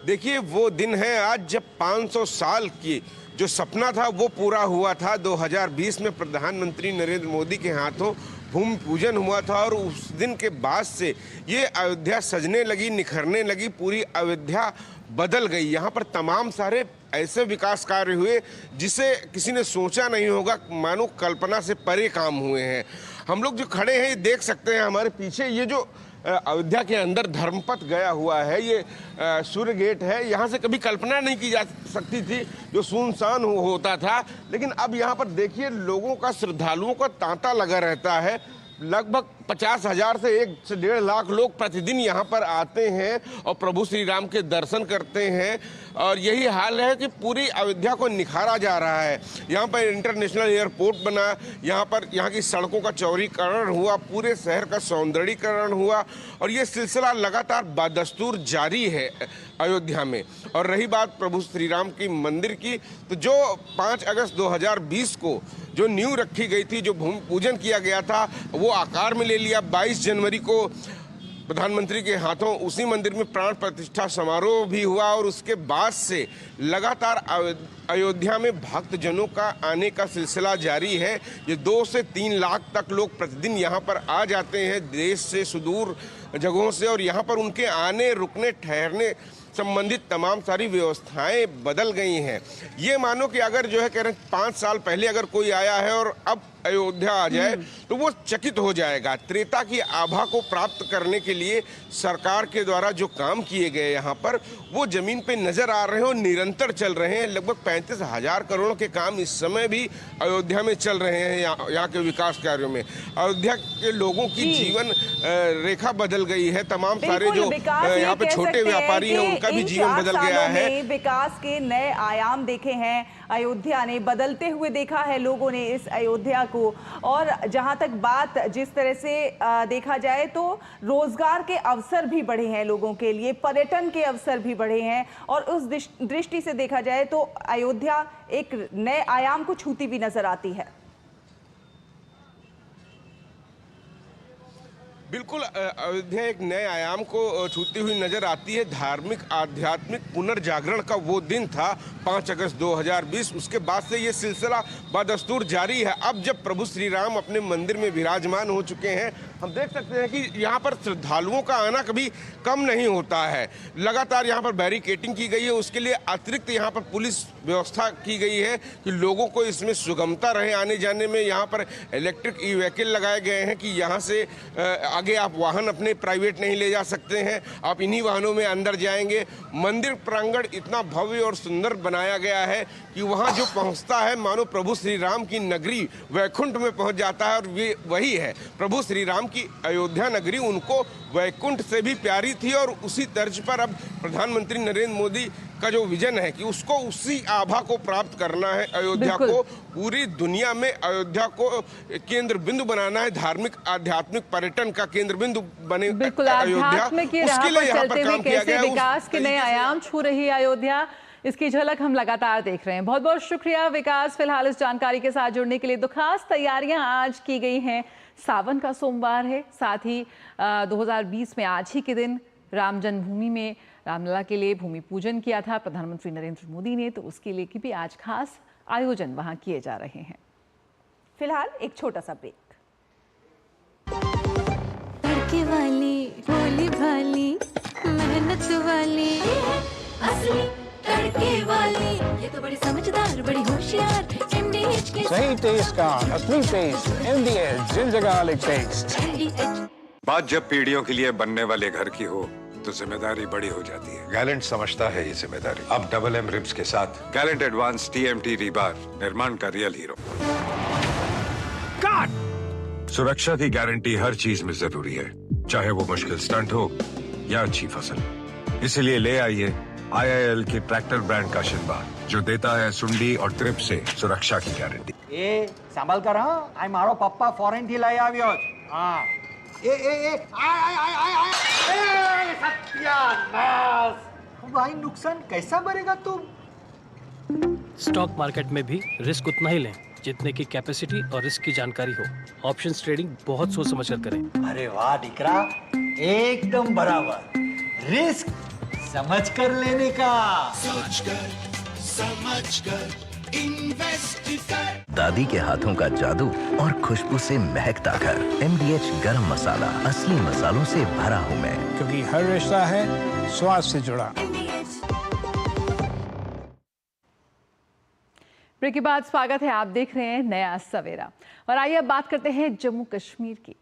देखिए, वो दिन है आज जब 500 साल की जो सपना था वो पूरा हुआ था। 2020 में प्रधानमंत्री नरेंद्र मोदी के हाथों भूमि पूजन हुआ था और उस दिन के बाद से ये अयोध्या सजने लगी, निखरने लगी, पूरी अयोध्या बदल गई। यहाँ पर तमाम सारे ऐसे विकास कार्य हुए जिसे किसी ने सोचा नहीं होगा, मानो कल्पना से परे काम हुए हैं। हम लोग जो खड़े हैं ये देख सकते हैं हमारे पीछे, ये जो अयोध्या के अंदर धर्मपथ गया हुआ है, ये सूर्य गेट है। यहाँ से कभी कल्पना नहीं की जा सकती थी, जो सुनसान होता था, लेकिन अब यहाँ पर देखिए लोगों का, श्रद्धालुओं का तांता लगा रहता है। लगभग 50,000 से 1 से 1.5 लाख लोग प्रतिदिन यहाँ पर आते हैं और प्रभु श्री राम के दर्शन करते हैं। और यही हाल है कि पूरी अयोध्या को निखारा जा रहा है। यहाँ पर इंटरनेशनल एयरपोर्ट बना, यहाँ की सड़कों का चौड़ीकरण हुआ, पूरे शहर का सौंदर्यीकरण हुआ और ये सिलसिला लगातार बदस्तूर जारी है अयोध्या में। और रही बात प्रभु श्री राम की मंदिर की, तो जो 5 अगस्त 2020 को जो नींव रखी गई थी, जो भूमि पूजन किया गया था, वो आकार में ले लिया। 22 जनवरी को प्रधानमंत्री के हाथों उसी मंदिर में प्राण प्रतिष्ठा समारोह भी हुआ और उसके बाद से लगातार अयोध्या में भक्तजनों का आने का सिलसिला जारी है। ये 2 से 3 लाख तक लोग प्रतिदिन यहाँ पर आ जाते हैं देश से, सुदूर जगहों से, और यहाँ पर उनके आने, रुकने, ठहरने संबंधित तमाम सारी व्यवस्थाएं बदल गई हैं। ये मानो कि अगर जो है कह रहे हैं 5 साल पहले अगर कोई आया है और अब अयोध्या आ जाए तो वो चकित हो जाएगा। त्रेता की आभा को प्राप्त करने के लिए सरकार के द्वारा जो काम किए गए यहाँ पर, वो जमीन पे नजर आ रहे हैं और निरंतर चल रहे हैं। लगभग 35,000 करोड़ के काम इस समय भी अयोध्या में चल रहे हैं। यहाँ के विकास कार्यों में अयोध्या के लोगों की जीवन रेखा बदल गई है। तमाम सारे जो यहाँ पे छोटे व्यापारी हैं उनका भी जीवन बदल गया है। विकास के नए आयाम देखे हैं, अयोध्या ने बदलते हुए देखा है लोगों ने इस अयोध्या को। और जहां तक बात जिस तरह से देखा जाए तो रोजगार के अवसर भी बढ़े हैं लोगों के लिए, पर्यटन के अवसर भी बढ़े हैं और उस दृष्टि से देखा जाए तो अयोध्या एक नए आयाम को छूती भी नजर आती है। बिल्कुल, अयोध्या एक नए आयाम को छूती हुई नजर आती है। धार्मिक आध्यात्मिक पुनर्जागरण का वो दिन था 5 अगस्त 2020, उसके बाद से ये सिलसिला बदस्तूर जारी है। अब जब प्रभु श्री राम अपने मंदिर में विराजमान हो चुके हैं, हम देख सकते हैं कि यहाँ पर श्रद्धालुओं का आना कभी कम नहीं होता है। लगातार यहाँ पर बैरिकेडिंग की गई है, उसके लिए अतिरिक्त यहाँ पर पुलिस व्यवस्था की गई है कि लोगों को इसमें सुगमता रहे आने जाने में। यहाँ पर इलेक्ट्रिक ई-व्हीकल लगाए गए हैं कि यहाँ से आगे आप वाहन अपने प्राइवेट नहीं ले जा सकते हैं, आप इन्हीं वाहनों में अंदर जाएंगे। मंदिर प्रांगण इतना भव्य और सुंदर बनाया गया है कि वहाँ जो पहुँचता है मानो प्रभु श्री राम की नगरी वैकुंठ में पहुँच जाता है। और ये वही है, प्रभु श्री राम की अयोध्या नगरी उनको वैकुंठ से भी प्यारी थी और उसी तर्ज पर अब प्रधानमंत्री नरेंद्र मोदी का जो विजन है कि उसको उसी आभा को प्राप्त करना है। अयोध्या को पूरी दुनिया में अयोध्या को केंद्र बिंदु बनाना है, धार्मिक आध्यात्मिक पर्यटन का केंद्र बिंदु बने अयोध्या। उसके लिए यहाँ पर काम किया गया है। विकास के नए आयाम छू रही है अयोध्या, इसकी झलक हम लगातार देख रहे हैं। बहुत बहुत शुक्रिया विकास, फिलहाल इस जानकारी के साथ जुड़ने के लिए। तो खास तैयारियां आज की गई हैं, सावन का सोमवार है, साथ ही 2020 में आज ही के दिन राम जन्मभूमि में रामलला के लिए भूमि पूजन किया था प्रधानमंत्री नरेंद्र मोदी ने, तो उसके लिए भी आज खास आयोजन वहां किए जा रहे हैं। फिलहाल एक छोटा सा ब्रेक। तड़के वाली भोली भाली मेहनत वाली असली तड़के वाली, ये तो बड़ी समझदार बड़ी होशियार MDH के सही टेस्ट का असली टेस्ट MDH जिंजगालिक टेस्ट। बात जब पीढ़ियों के लिए बनने वाले घर की हो तो जिम्मेदारी बड़ी हो जाती है। गैलेंट समझता है ये जिम्मेदारी। अब डबल M रिब्स के साथ गैलेंट एडवांस TMT रीबार, निर्माण का रियल हीरो। सुरक्षा की गारंटी हर चीज में जरूरी है, चाहे वो मुश्किल स्टंट हो या अच्छी फसल। इसीलिए ले आइए IIL के ट्रैक्टर ब्रांड का शिनबार, जो देता है सुंडी और ट्रिप से सुरक्षा की गारंटी। ए संभाल कर, हाँ, आई मारो पप्पा फॉरेन थी लाई आव्यो। हाँ, सत्यानाश भाई, नुकसान कैसा भरेगा तुम? स्टॉक मार्केट में भी रिस्क उतना ही लें जितने की कैपेसिटी और रिस्क की जानकारी हो। ऑप्शंस ट्रेडिंग बहुत सोच समझ कर करें। अरे वाह दिकरा, एकदम बराबर। रिस्क समझ कर लेने का। सोच कर समझ कर इन्वेस्ट कर। दादी के हाथों का जादू और खुशबू से महकता घर। MDH गरम मसाला, असली मसालों से भरा हूँ मैं, क्योंकि हर रिश्ता है स्वाद से जुड़ा। ब्रेक के बाद स्वागत है, आप देख रहे हैं नया सवेरा। और आइए अब बात करते हैं जम्मू कश्मीर की।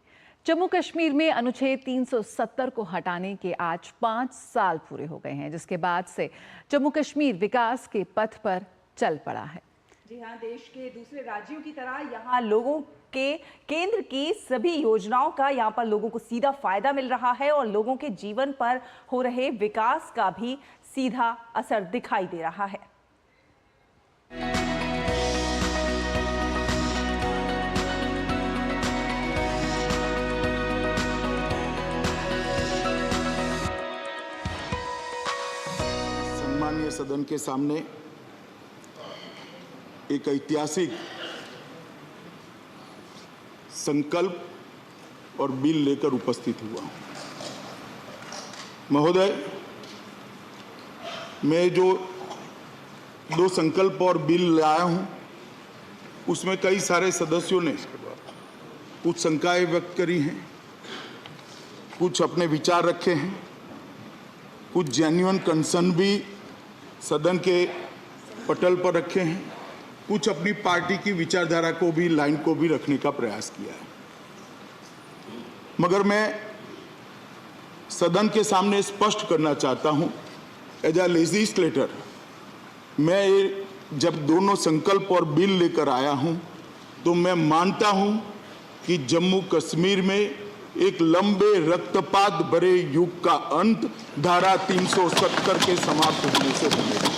जम्मू कश्मीर में अनुच्छेद 370 को हटाने के आज 5 साल पूरे हो गए हैं, जिसके बाद से जम्मू कश्मीर विकास के पथ पर चल पड़ा है। जी हाँ, देश के दूसरे राज्यों की तरह यहाँ लोगों के केंद्र की सभी योजनाओं का यहाँ पर लोगों को सीधा फायदा मिल रहा है और लोगों के जीवन पर हो रहे विकास का भी सीधा असर दिखाई दे रहा है। सम्मानीय सदन के सामने एक ऐतिहासिक संकल्प और बिल लेकर उपस्थित हुआ हूं। महोदय, मैं जो दो संकल्प और बिल लाया हूं, उसमें कई सारे सदस्यों ने कुछ शंकाएं व्यक्त करी हैं, कुछ अपने विचार रखे हैं, कुछ जेन्युइन कंसर्न भी सदन के पटल पर रखे हैं, कुछ अपनी पार्टी की विचारधारा को भी, लाइन को भी रखने का प्रयास किया है। मगर मैं सदन के सामने स्पष्ट करना चाहता हूं, एज अ लेजिस्लेटर, मैं जब दोनों संकल्प और बिल लेकर आया हूं, तो मैं मानता हूं कि जम्मू कश्मीर में एक लंबे रक्तपात भरे युग का अंत धारा 370 के समाप्त होने से बनेगा।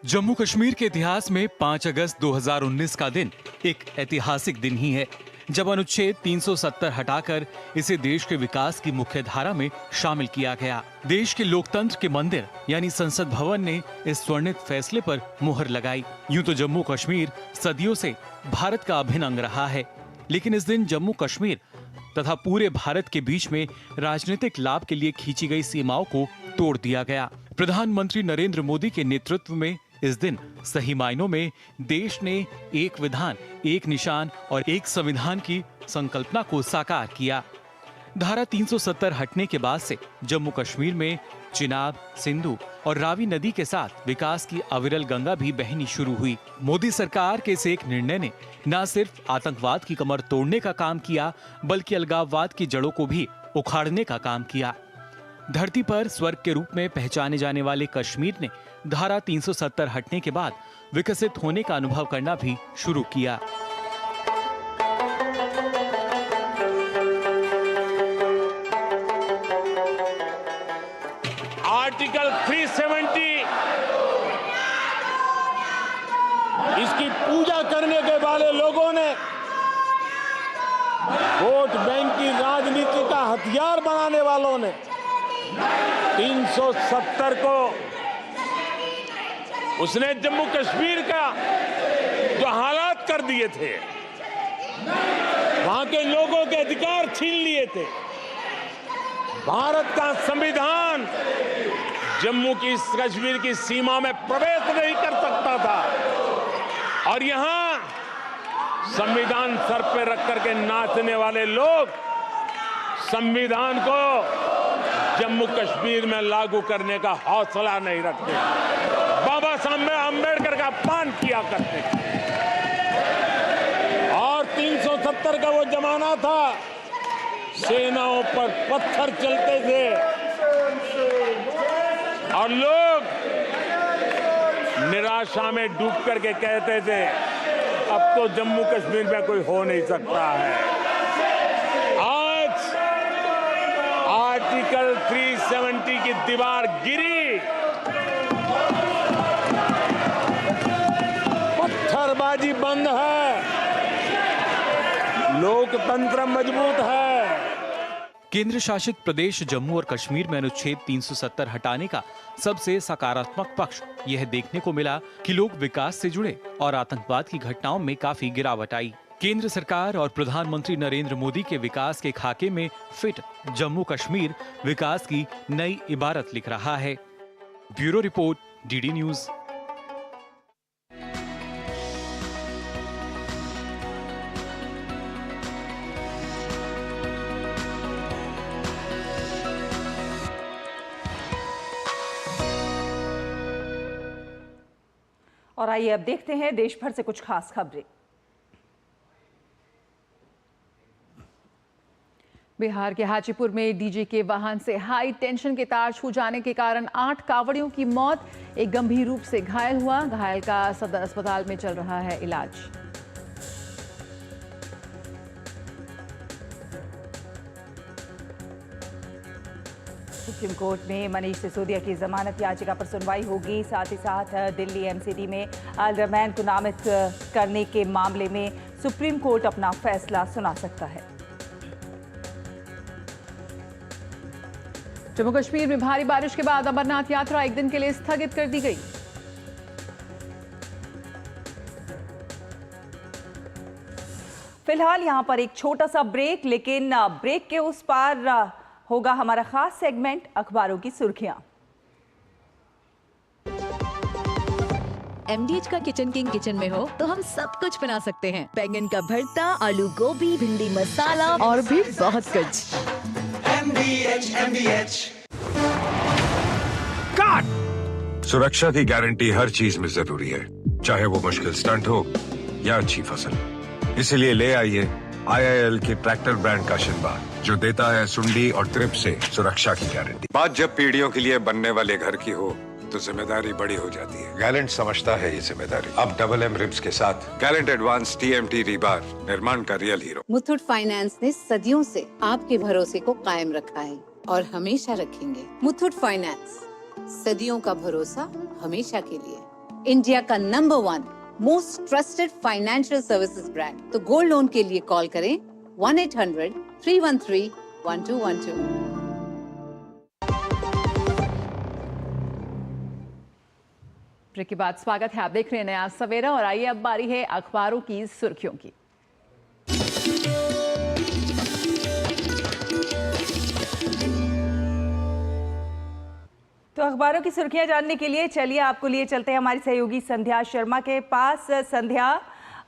जम्मू कश्मीर के इतिहास में 5 अगस्त 2019 का दिन एक ऐतिहासिक दिन ही है, जब अनुच्छेद 370 हटाकर इसे देश के विकास की मुख्य धारा में शामिल किया गया। देश के लोकतंत्र के मंदिर यानी संसद भवन ने इस स्वर्णित फैसले पर मुहर लगाई। यूं तो जम्मू कश्मीर सदियों से भारत का अभिन्न अंग रहा है, लेकिन इस दिन जम्मू कश्मीर तथा पूरे भारत के बीच में राजनीतिक लाभ के लिए खींची गई सीमाओं को तोड़ दिया गया। प्रधानमंत्री नरेंद्र मोदी के नेतृत्व में इस दिन सही मायनों में देश ने एक विधान, एक निशान और एक संविधान की संकल्पना को साकार किया। धारा 370 हटने के बाद से जम्मू कश्मीर में चिनाब, सिंधु और रावी नदी के साथ विकास की अविरल गंगा भी बहनी शुरू हुई। मोदी सरकार के इस एक निर्णय ने न सिर्फ आतंकवाद की कमर तोड़ने का काम किया, बल्कि अलगाववाद की जड़ों को भी उखाड़ने का काम किया। धरती पर स्वर्ग के रूप में पहचाने जाने वाले कश्मीर ने धारा 370 हटने के बाद विकसित होने का अनुभव करना भी शुरू किया। आर्टिकल 370 इसकी पूजा करने के वाले लोगों ने वोट बैंक की राजनीति का हथियार बनाने वालों ने 370 को उसने जम्मू कश्मीर का जो हालात कर दिए थे, वहां के लोगों के अधिकार छीन लिए थे। भारत का संविधान जम्मू की कश्मीर की सीमा में प्रवेश नहीं कर सकता था और यहां संविधान सर पे रख करके नाचने वाले लोग संविधान को जम्मू कश्मीर में लागू करने का हौसला नहीं रखते। बाबा साहब अम्बेडकर का अपमान किया करते और 370 का वो जमाना था, सेनाओं पर पत्थर चलते थे और लोग निराशा में डूब करके कहते थे अब तो जम्मू कश्मीर में कोई हो नहीं सकता है। आज आर्टिकल 370 की दीवार गिरी, पत्थरबाजी बंद है, लोकतंत्र मजबूत है। केंद्र शासित प्रदेश जम्मू और कश्मीर में अनुच्छेद 370 हटाने का सबसे सकारात्मक पक्ष यह देखने को मिला कि लोग विकास से जुड़े और आतंकवाद की घटनाओं में काफी गिरावट आई। केंद्र सरकार और प्रधानमंत्री नरेंद्र मोदी के विकास के खाके में फिट जम्मू कश्मीर विकास की नई इबारत लिख रहा है। Bureau report, DD news. और आइए अब देखते हैं देश भर से कुछ खास खबरें। बिहार के हाजीपुर में डीजे के वाहन से हाई टेंशन के तार छू जाने के कारण 8 कांवड़ियों की मौत, एक गंभीर रूप से घायल हुआ। घायल का सदर अस्पताल में चल रहा है इलाज। सुप्रीम कोर्ट में मनीष सिसोदिया की जमानत याचिका पर सुनवाई होगी। साथ ही साथ दिल्ली एमसीडी में अल रहमान को नामित करने के मामले में सुप्रीम कोर्ट अपना फैसला सुना सकता है। जम्मू कश्मीर में भारी बारिश के बाद अमरनाथ यात्रा एक दिन के लिए स्थगित कर दी गई। फिलहाल यहां पर एक छोटा सा ब्रेक, लेकिन ब्रेक के उस पार होगा हमारा खास सेगमेंट अखबारों की सुर्खियां। MDH का किचन किंग किचन में हो तो हम सब कुछ बना सकते हैं। बैंगन का भरता, आलू गोभी, भिंडी मसाला और भी बहुत कुछ। MDH सुरक्षा की गारंटी हर चीज में जरूरी है, चाहे वो मुश्किल स्टंट हो या अच्छी फसल। इसीलिए ले आइए IIL के ट्रैक्टर ब्रांड का शिनबार, जो देता है सुंडी और ट्रिप से सुरक्षा की गारंटी। बात जब पीढ़ियों के लिए बनने वाले घर की हो तो जिम्मेदारी बड़ी हो जाती है। गैलेंट समझता है ये जिम्मेदारी। अब डबल M रिब्स के साथ गैलेंट एडवांस TMT रीबार, निर्माण का रियल हीरो। मुथूट फाइनेंस ने सदियों से आपके भरोसे को कायम रखा है और हमेशा रखेंगे। मुथूट फाइनेंस, सदियों का भरोसा हमेशा के लिए। इंडिया का number 1 most trusted financial services brand. तो गोल्ड लोन के लिए कॉल करें 1-800-313-1212। ब्रेक के बाद स्वागत है, आप देख रहे हैं नया सवेरा और आइए अब बारी है अखबारों की सुर्खियों की। तो अखबारों की सुर्खियां जानने के लिए चलिए आपको लिए चलते हैं हमारी सहयोगी संध्या शर्मा के पास। संध्या,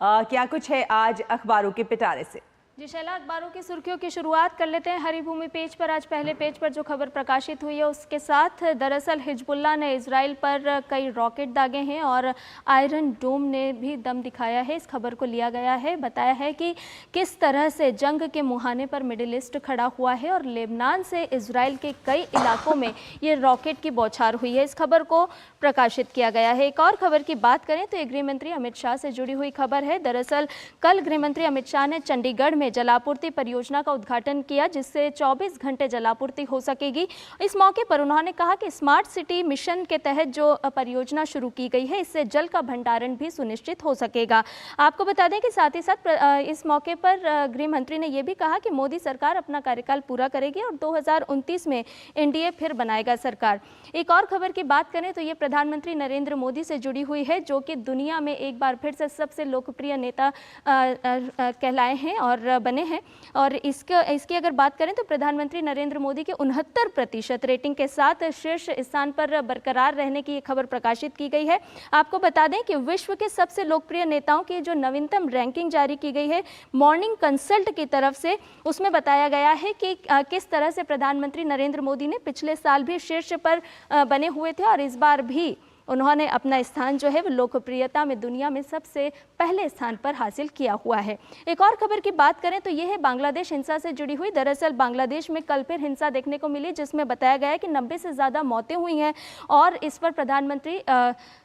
क्या कुछ है आज अखबारों के पिटारे से? जी शैला, अखबारों की सुर्खियों की शुरुआत कर लेते हैं हरिभूमि पेज पर। आज पहले पेज पर जो खबर प्रकाशित हुई है उसके साथ दरअसल हिजबुल्लाह ने इजराइल पर कई रॉकेट दागे हैं और आयरन डोम ने भी दम दिखाया है। इस खबर को लिया गया है, बताया है कि किस तरह से जंग के मुहाने पर मिडिल ईस्ट खड़ा हुआ है और लेबनान से इजराइल के कई इलाकों में ये रॉकेट की बौछार हुई है। इस खबर को प्रकाशित किया गया है। एक और खबर की बात करें तो गृह मंत्री अमित शाह से जुड़ी हुई खबर है। दरअसल कल गृह मंत्री अमित शाह ने चंडीगढ़ में जलापूर्ति परियोजना का उद्घाटन किया, जिससे 24 घंटे जलापूर्ति हो सकेगी। इस मौके पर उन्होंने कहा कि स्मार्ट सिटी मिशन के तहत जो परियोजना शुरू की गई है, इससे जल का भंडारण भी सुनिश्चित हो सकेगा। आपको बता दें कि साथ ही साथ इस मौके पर गृह मंत्री ने यह भी कहा कि मोदी सरकार अपना कार्यकाल पूरा करेगी और 2029 में एनडीए फिर बनाएगा सरकार। एक और खबर की बात करें तो ये प्रधानमंत्री नरेंद्र मोदी से जुड़ी हुई है, जो कि दुनिया में एक बार फिर से सबसे लोकप्रिय नेता कहलाए हैं और बने हैं। और इसकी अगर बात करें तो प्रधानमंत्री नरेंद्र मोदी के 69% रेटिंग के साथ शीर्ष स्थान पर बरकरार रहने की खबर प्रकाशित की गई है। आपको बता दें कि विश्व के सबसे लोकप्रिय नेताओं की जो नवीनतम रैंकिंग जारी की गई है मॉर्निंग कंसल्ट की तरफ से, उसमें बताया गया है कि किस तरह से प्रधानमंत्री नरेंद्र मोदी ने पिछले साल भी शीर्ष पर बने हुए थे और इस बार भी उन्होंने अपना स्थान जो है वो लोकप्रियता में दुनिया में सबसे पहले स्थान पर हासिल किया हुआ है। एक और खबर की बात करें तो ये है बांग्लादेश हिंसा से जुड़ी हुई। दरअसल बांग्लादेश में कल फिर हिंसा देखने को मिली, जिसमें बताया गया है कि 90 से ज़्यादा मौतें हुई हैं और इस पर प्रधानमंत्री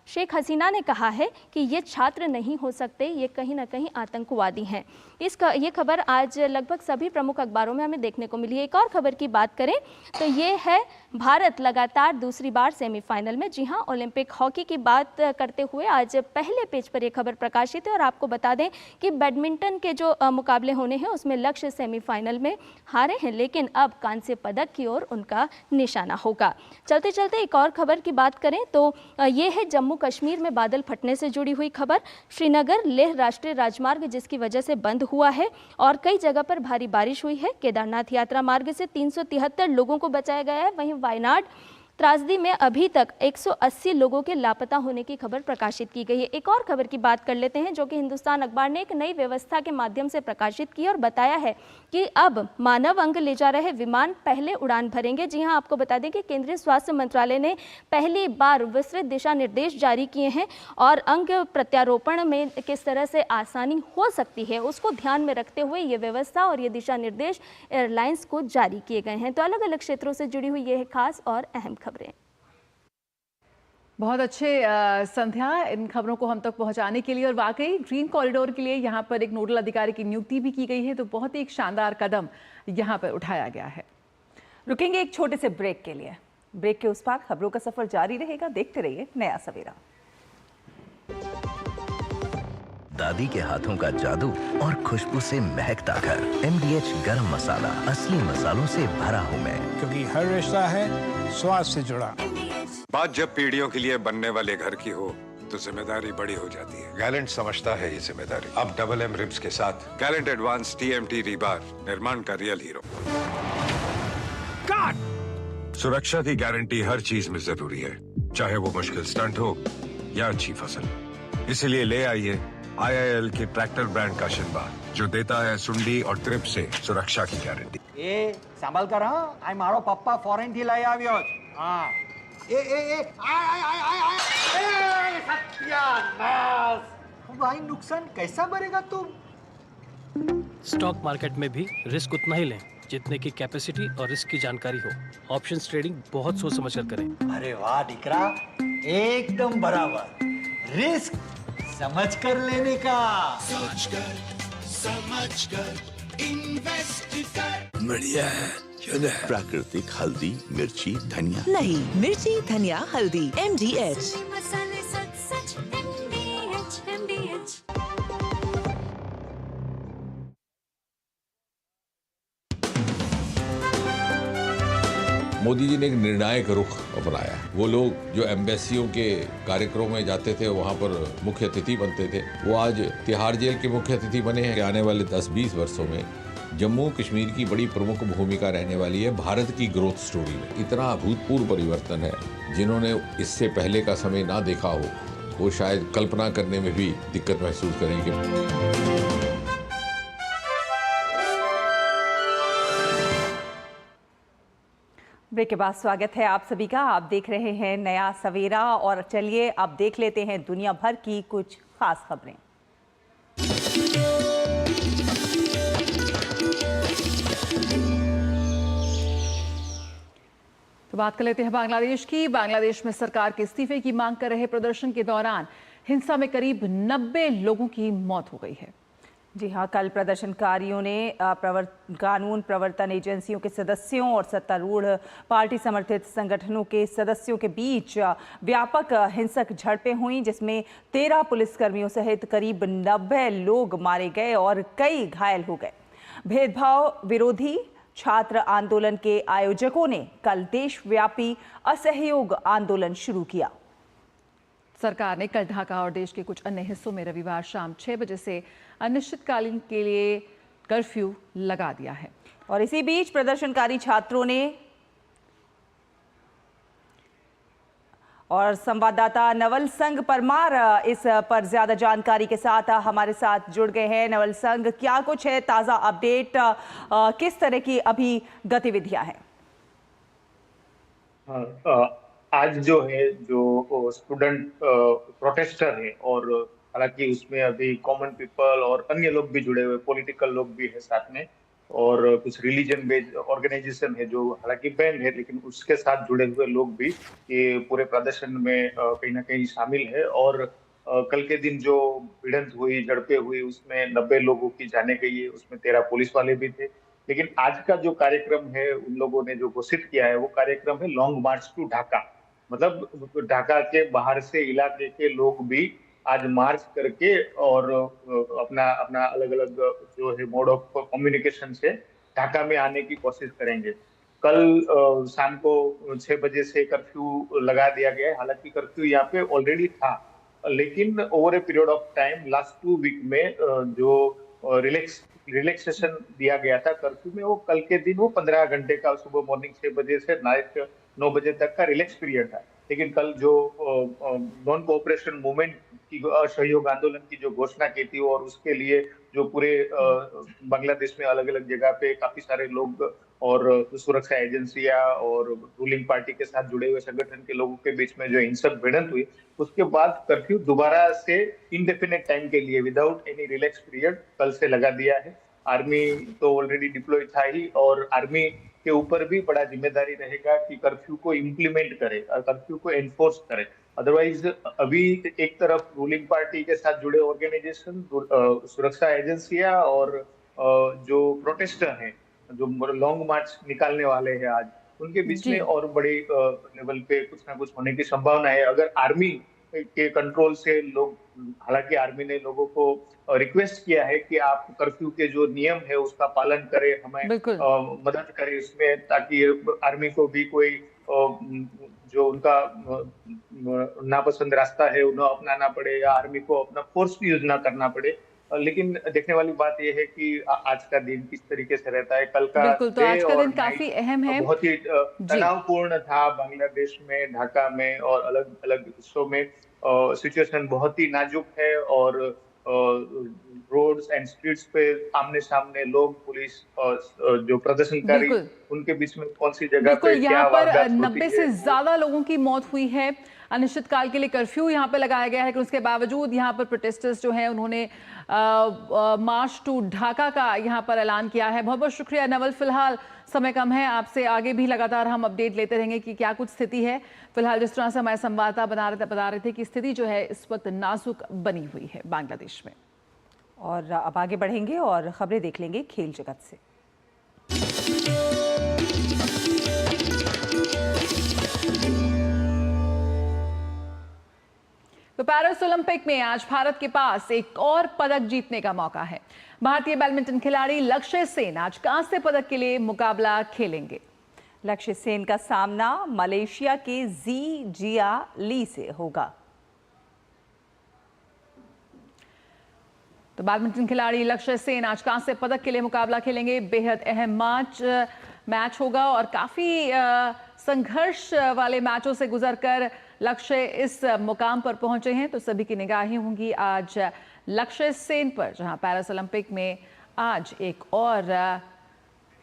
शेख हसीना ने कहा है कि ये छात्र नहीं हो सकते, ये कहीं ना कहीं आतंकवादी हैं। ये खबर आज लगभग सभी प्रमुख अखबारों में हमें देखने को मिली है। एक और खबर की बात करें तो ये है भारत लगातार दूसरी बार सेमीफाइनल में। जी हाँ, ओलंपिक हॉकी की बात करते हुए आज पहले पेज पर यह खबर प्रकाशित है और आपको बता दें कि बैडमिंटन के जो मुकाबले होने हैं उसमें लक्ष्य सेमीफाइनल में हारे हैं, लेकिन अब कांस्य पदक की ओर उनका निशाना होगा। चलते चलते एक और खबर की बात करें तो ये है जम्मू कश्मीर में बादल फटने से जुड़ी हुई खबर। श्रीनगर लेह राष्ट्रीय राजमार्ग जिसकी वजह से बंद हुआ है और कई जगह पर भारी बारिश हुई है। केदारनाथ यात्रा मार्ग से 373 लोगों को बचाया गया है। वहीं वायनाड त्रासदी में अभी तक 180 लोगों के लापता होने की खबर प्रकाशित की गई है। एक और खबर की बात कर लेते हैं जो कि हिंदुस्तान अखबार ने एक नई व्यवस्था के माध्यम से प्रकाशित की और बताया है कि अब मानव अंग ले जा रहे विमान पहले उड़ान भरेंगे। जी हां, आपको बता दें कि केंद्रीय स्वास्थ्य मंत्रालय ने पहली बार विस्तृत दिशा निर्देश जारी किए हैं और अंग प्रत्यारोपण में किस तरह से आसानी हो सकती है उसको ध्यान में रखते हुए ये व्यवस्था और ये दिशा निर्देश एयरलाइंस को जारी किए गए हैं। तो अलग अलग क्षेत्रों से जुड़ी हुई ये खास और अहम खबरें। बहुत अच्छे संध्या, इन खबरों को हम तक पहुंचाने के लिए और वाकई ग्रीन कॉरिडोर के लिए यहाँ पर एक नोडल अधिकारी की नियुक्ति भी की गई है, तो बहुत ही एक शानदार कदम यहाँ पर उठाया गया है। रुकेंगे एक छोटे से ब्रेक के लिए। ब्रेक के उस पार खबरों का सफर जारी रहेगा। देखते रहिए नया सवेरा। दादी के हाथों का जादू और खुशबू से महकता घर। MDH गरम मसाला, असली मसालों से भरा हूँ मैं, क्योंकि हर रिश्ता है स्वाद से जुड़ा। बात जब पीढ़ियों के लिए बनने वाले घर की हो तो जिम्मेदारी बड़ी हो जाती है। गैलेंट समझता है ये जिम्मेदारी। अब डबल M रिब्स के साथ गैलेंट एडवांस TMT रीबार, निर्माण का रियल हीरो। सुरक्षा की गारंटी हर चीज में जरूरी है, चाहे वो मुश्किल स्टंट हो या अच्छी फसल। इसलिए ले आइए IIL के ट्रैक्टर ब्रांड का शिनबार, जो देता है सुंडी और ट्रिप से सुरक्षा की गारंटी। ए संभाल कर, हाँ, आई मारो पप्पा फॉरेन थी लाई આવ્યો છે। हाँ, ए सत्यानाश, भाई नुकसान कैसा भरेगा तुम? स्टॉक मार्केट में भी रिस्क उतना ही लें जितने की कैपेसिटी और रिस्क की जानकारी हो। ऑप्शंस ट्रेडिंग बहुत सोच समझ कर करें। अरे वाह दिकरा, एकदम बराबर। रिस्क समझ कर लेने का। सोच कर समझ कर इन्वेस्ट कर। बढ़िया है, प्राकृतिक हल्दी, मिर्ची, धनिया। नहीं, मिर्ची, धनिया, हल्दी, MDH। मसाले सच सच MDH। मोदी जी ने एक निर्णायक रुख अपनाया। वो लोग जो एम्बेसियों के कार्यक्रमों में जाते थे, वहाँ पर मुख्य अतिथि बनते थे, वो आज तिहाड़ जेल के मुख्य अतिथि बने हैं। आने वाले 10-20 वर्षों में जम्मू कश्मीर की बड़ी प्रमुख भूमिका रहने वाली है भारत की ग्रोथ स्टोरी में। इतना अभूतपूर्व परिवर्तन है, जिन्होंने इससे पहले का समय ना देखा हो वो शायद कल्पना करने में भी दिक्कत महसूस करेंगे। ब्रेक के बाद स्वागत है आप सभी का। आप देख रहे हैं नया सवेरा और चलिए अब देख लेते हैं दुनिया भर की कुछ खास खबरें। तो बात कर लेते हैं बांग्लादेश की। बांग्लादेश में सरकार के इस्तीफे की मांग कर रहे प्रदर्शन के दौरान हिंसा में करीब 90 लोगों की मौत हो गई है। जी हाँ, कल प्रदर्शनकारियों ने कानून प्रवर्तन एजेंसियों के सदस्यों और सत्तारूढ़ पार्टी समर्थित संगठनों के सदस्यों के बीच व्यापक हिंसक झड़पें हुई, जिसमें 13 पुलिसकर्मियों सहित करीब 90 लोग मारे गए और कई घायल हो गए। भेदभाव विरोधी छात्र आंदोलन के आयोजकों ने कल देशव्यापी असहयोग आंदोलन शुरू किया। सरकार ने कल ढाका और देश के कुछ अन्य हिस्सों में रविवार शाम 6 बजे से अनिश्चितकालीन के लिए कर्फ्यू लगा दिया है। और इसी बीच प्रदर्शनकारी छात्रों ने और संवाददाता नवल संघ परमार इस पर ज्यादा जानकारी के साथ हमारे साथ जुड़ गए हैं। नवल संघ, क्या कुछ है ताजा अपडेट, किस तरह की अभी गतिविधियां हैं? आज जो है जो स्टूडेंट प्रोटेस्टर है, और हालांकि उसमें अभी कॉमन पीपल और अन्य लोग भी जुड़े हुए, पॉलिटिकल लोग भी है साथ में, और कुछ रिलीजन बेस्ड ऑर्गेनाइजेशन है जो हालांकि बैंड है, लेकिन उसके साथ जुड़े हुए लोग भी ये पूरे प्रदर्शन में कहीं ना कहीं शामिल है। और कल के दिन जो भिड़ंत हुई, झड़पें हुई, उसमें 90 लोगों की जाने गई है, उसमें 13 पुलिस वाले भी थे। लेकिन आज का जो कार्यक्रम है, उन लोगों ने जो घोषित किया है, वो कार्यक्रम है लॉन्ग मार्च टू ढाका। मतलब ढाका के बाहर से इलाके के लोग भी आज मार्च करके और अपना अपना अलग अलग जो है मोड ऑफ कम्युनिकेशन से ढाका में आने की कोशिश करेंगे। कल शाम को 6 बजे से कर्फ्यू लगा दिया गया है। हालांकि कर्फ्यू यहाँ पे ऑलरेडी था, लेकिन over a period of time last 2 week में जो रिलैक्सेशन दिया गया था कर्फ्यू में, वो कल के दिन वो 15 घंटे का, सुबह मॉर्निंग 6 बजे से नाइट 9 बजे तक का रिलैक्स पीरियड था। लेकिन कल जो नॉन कोऑपरेशन मूवमेंट की असहयोग आंदोलन की जो घोषणा की थी और उसके लिए जो पूरे बांग्लादेश में अलग अलग जगह पे काफी सारे लोग और सुरक्षा एजेंसियां और रूलिंग पार्टी के साथ जुड़े हुए संगठन के लोगों के बीच में जो हिंसक भिड़ंत हुई, उसके बाद कर्फ्यू दोबारा से इंडेफिनिट टाइम के लिए विदाउट एनी रिलैक्स पीरियड कल से लगा दिया है। आर्मी तो ऑलरेडी डिप्लॉय था ही और आर्मी के ऊपर भी बड़ा जिम्मेदारी रहेगा कि कर्फ्यू को इम्प्लीमेंट करे और कर्फ्यू को एनफोर्स करे। अदरवाइज अभी एक तरफ रूलिंग पार्टी के साथ जुड़े ऑर्गेनाइजेशन, सुरक्षा एजेंसियां और जो प्रोटेस्टर हैं, जो लॉन्ग मार्च निकालने वाले हैं आज, उनके बीच में और बड़े लेवल पे कुछ ना कुछ होने की संभावना है। अगर आर्मी के कंट्रोल से लोग, हालांकि आर्मी ने लोगों को रिक्वेस्ट किया है कि आप कर्फ्यू के जो नियम है उसका पालन करें, हमें मदद करें इसमें, ताकि आर्मी को भी कोई जो उनका नापसंद रास्ता है उन्हें अपनाना पड़े या आर्मी को अपना फोर्स यूज ना करना पड़े। लेकिन देखने वाली बात यह है कि आज का दिन किस तरीके से रहता है। कल का बिल्कुल, तो आज का दिन काफी अहम है, बहुत ही तनावपूर्ण था बांग्लादेश में, ढाका में और अलग अलग हिस्सों में। सिचुएशन बहुत ही नाजुक है और रोड्स एंड स्ट्रीट्स पे आमने सामने लोग, पुलिस और जो प्रदर्शनकारी, उनके बीच में कौन सी जगह पे क्या वारदात होती है। 90 से ज्यादा लोगों की मौत हुई है। अनिश्चितकाल के लिए कर्फ्यू यहाँ पे लगाया गया है, लेकिन उसके बावजूद यहाँ पर प्रोटेस्टर्स जो हैं उन्होंने मार्च टू ढाका का यहाँ पर ऐलान किया है। बहुत बहुत शुक्रिया नवल। फिलहाल समय कम है, आपसे आगे भी लगातार हम अपडेट लेते रहेंगे कि क्या कुछ स्थिति है। फिलहाल जिस तरह से हमारे संवाददाता बता रहे थे कि स्थिति जो है इस वक्त नाजुक बनी हुई है बांग्लादेश में। और अब आगे बढ़ेंगे और खबरें देख लेंगे खेल जगत से। तो पेरिस ओलंपिक में आज भारत के पास एक और पदक जीतने का मौका है। भारतीय बैडमिंटन खिलाड़ी लक्ष्य सेन आज कांस्य पदक के लिए मुकाबला खेलेंगे। लक्ष्य सेन का सामना मलेशिया के जी जिया ली से होगा। तो बैडमिंटन खिलाड़ी लक्ष्य सेन आज कांस्य पदक के लिए मुकाबला खेलेंगे। बेहद अहम मैच होगा और काफी संघर्ष वाले मैचों से गुजरकर लक्ष्य इस मुकाम पर पहुंचे हैं, तो सभी की निगाहें होंगी आज लक्ष्य सेन पर, जहां पेरिस ओलंपिक में आज एक और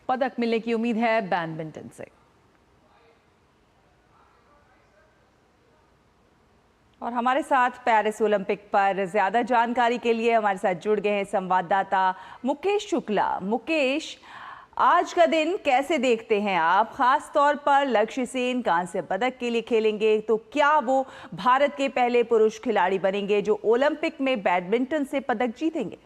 पदक मिलने की उम्मीद है बैडमिंटन से। और हमारे साथ पेरिस ओलंपिक पर ज्यादा जानकारी के लिए हमारे साथ जुड़ गए हैं संवाददाता मुकेश शुक्ला। मुकेश, आज का दिन कैसे देखते हैं आप? खास तौर पर लक्ष्य सेन कांस्य पदक के लिए खेलेंगे, तो क्या वो भारत के पहले पुरुष खिलाड़ी बनेंगे जो ओलंपिक में बैडमिंटन से पदक जीतेंगे?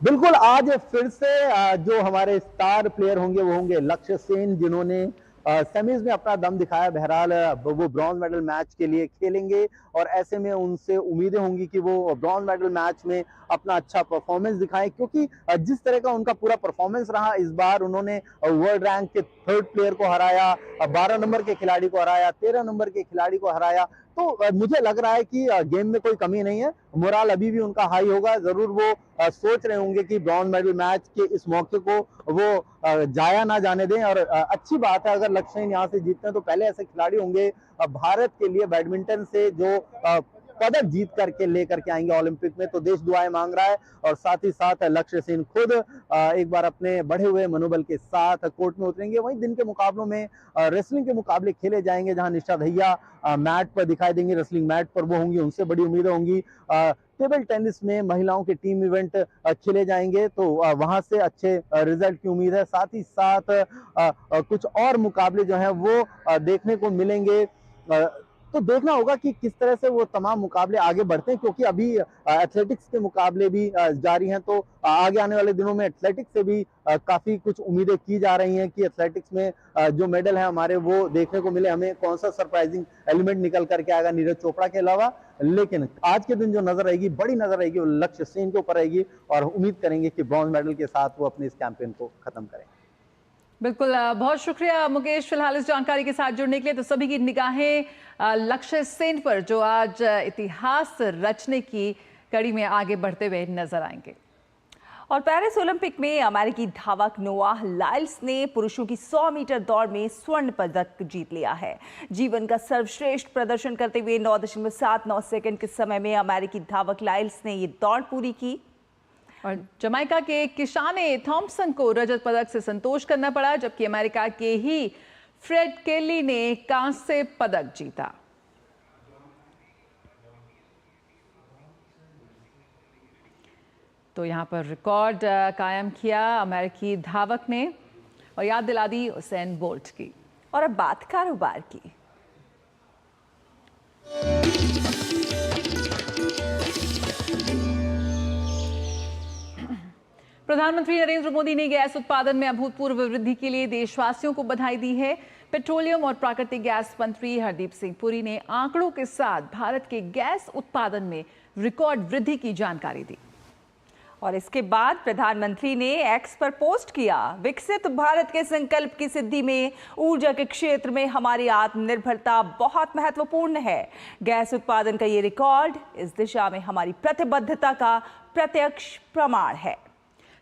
बिल्कुल, आज फिर से जो हमारे स्टार प्लेयर होंगे वो होंगे लक्ष्य सेन, जिन्होंने सेमीज में अपना दम दिखाया। बहरहाल वो ब्रॉन्ज मेडल मैच के लिए खेलेंगे और ऐसे में उनसे उम्मीदें होंगी कि वो ब्रॉन्ज मेडल मैच में अपना अच्छा परफॉर्मेंस दिखाएं, क्योंकि जिस तरह का उनका पूरा परफॉर्मेंस रहा इस बार, उन्होंने वर्ल्ड रैंक के 3rd प्लेयर को हराया, 12 नंबर के खिलाड़ी को हराया, 13 नंबर के खिलाड़ी को हराया। तो मुझे लग रहा है कि गेम में कोई कमी नहीं है, मोराल अभी भी उनका हाई होगा। जरूर वो सोच रहे होंगे कि ब्रॉन्ज मेडल मैच के इस मौके को वो जाया ना जाने दें। और अच्छी बात है, अगर लक्ष्य सेन यहाँ से जीतते हैं तो पहले ऐसे खिलाड़ी होंगे भारत के लिए बैडमिंटन से जो पदक जीत करके लेकर के आएंगे ओलंपिक में। तो देश दुआएं मांग रहा है और साथ ही साथ लक्ष्य सेन खुद एक बार अपने बढ़े हुए मनोबल के साथ कोर्ट में उतरेंगे। वहीं दिन के मुकाबलों में रेसलिंग के मुकाबले खेले जाएंगे, जहां निशा दहिया मैट पर दिखाई देंगी, रेसलिंग मैट पर वो होंगी, उनसे बड़ी उम्मीदें होंगी। टेबल टेनिस में महिलाओं के टीम इवेंट खेले जाएंगे, तो वहां से अच्छे रिजल्ट की उम्मीद है। साथ ही साथ कुछ और मुकाबले जो हैं वो देखने को मिलेंगे। तो देखना होगा कि किस तरह से वो तमाम मुकाबले आगे बढ़ते हैं, क्योंकि अभी एथलेटिक्स के मुकाबले भी जारी हैं। तो आगे आने वाले दिनों में एथलेटिक्स से भी काफी कुछ उम्मीदें की जा रही हैं कि एथलेटिक्स में जो मेडल है हमारे वो देखने को मिले। हमें कौन सा सरप्राइजिंग एलिमेंट निकल करके आएगा नीरज चोपड़ा के अलावा। लेकिन आज के दिन जो नजर रहेगी, बड़ी नजर रहेगी, वो लक्ष्य सेन के ऊपर रहेगी और उम्मीद करेंगे कि ब्रॉन्ज मेडल के साथ वो अपने इस कैंपेन को खत्म करें। बिल्कुल, बहुत शुक्रिया मुकेश फिलहाल इस जानकारी के साथ जुड़ने के लिए। तो सभी की निगाहें लक्ष्य सेन पर, जो आज इतिहास रचने की कड़ी में आगे बढ़ते हुए नजर आएंगे। और पेरिस ओलंपिक में अमेरिकी धावक नोआह लाइल्स ने पुरुषों की 100 मीटर दौड़ में स्वर्ण पदक जीत लिया है। जीवन का सर्वश्रेष्ठ प्रदर्शन करते हुए 9.79 सेकंड के समय में अमेरिकी धावक लाइल्स ने ये दौड़ पूरी की। और जमाइका के किशाने थॉम्पसन को रजत पदक से संतोष करना पड़ा, जबकि अमेरिका के ही फ्रेड केली ने कांस्य पदक जीता। तो यहां पर रिकॉर्ड कायम किया अमेरिकी धावक ने और याद दिला दी उसेन बोल्ट की। और अब बात कारोबार की। प्रधानमंत्री नरेंद्र मोदी ने गैस उत्पादन में अभूतपूर्व वृद्धि के लिए देशवासियों को बधाई दी है। पेट्रोलियम और प्राकृतिक गैस मंत्री हरदीप सिंह पुरी ने आंकड़ों के साथ भारत के गैस उत्पादन में रिकॉर्ड वृद्धि की जानकारी दी। और इसके बाद प्रधानमंत्री ने एक्स पर पोस्ट किया, विकसित भारत के संकल्प की सिद्धि में ऊर्जा के क्षेत्र में हमारी आत्मनिर्भरता बहुत महत्वपूर्ण है। गैस उत्पादन का ये रिकॉर्ड इस दिशा में हमारी प्रतिबद्धता का प्रत्यक्ष प्रमाण है।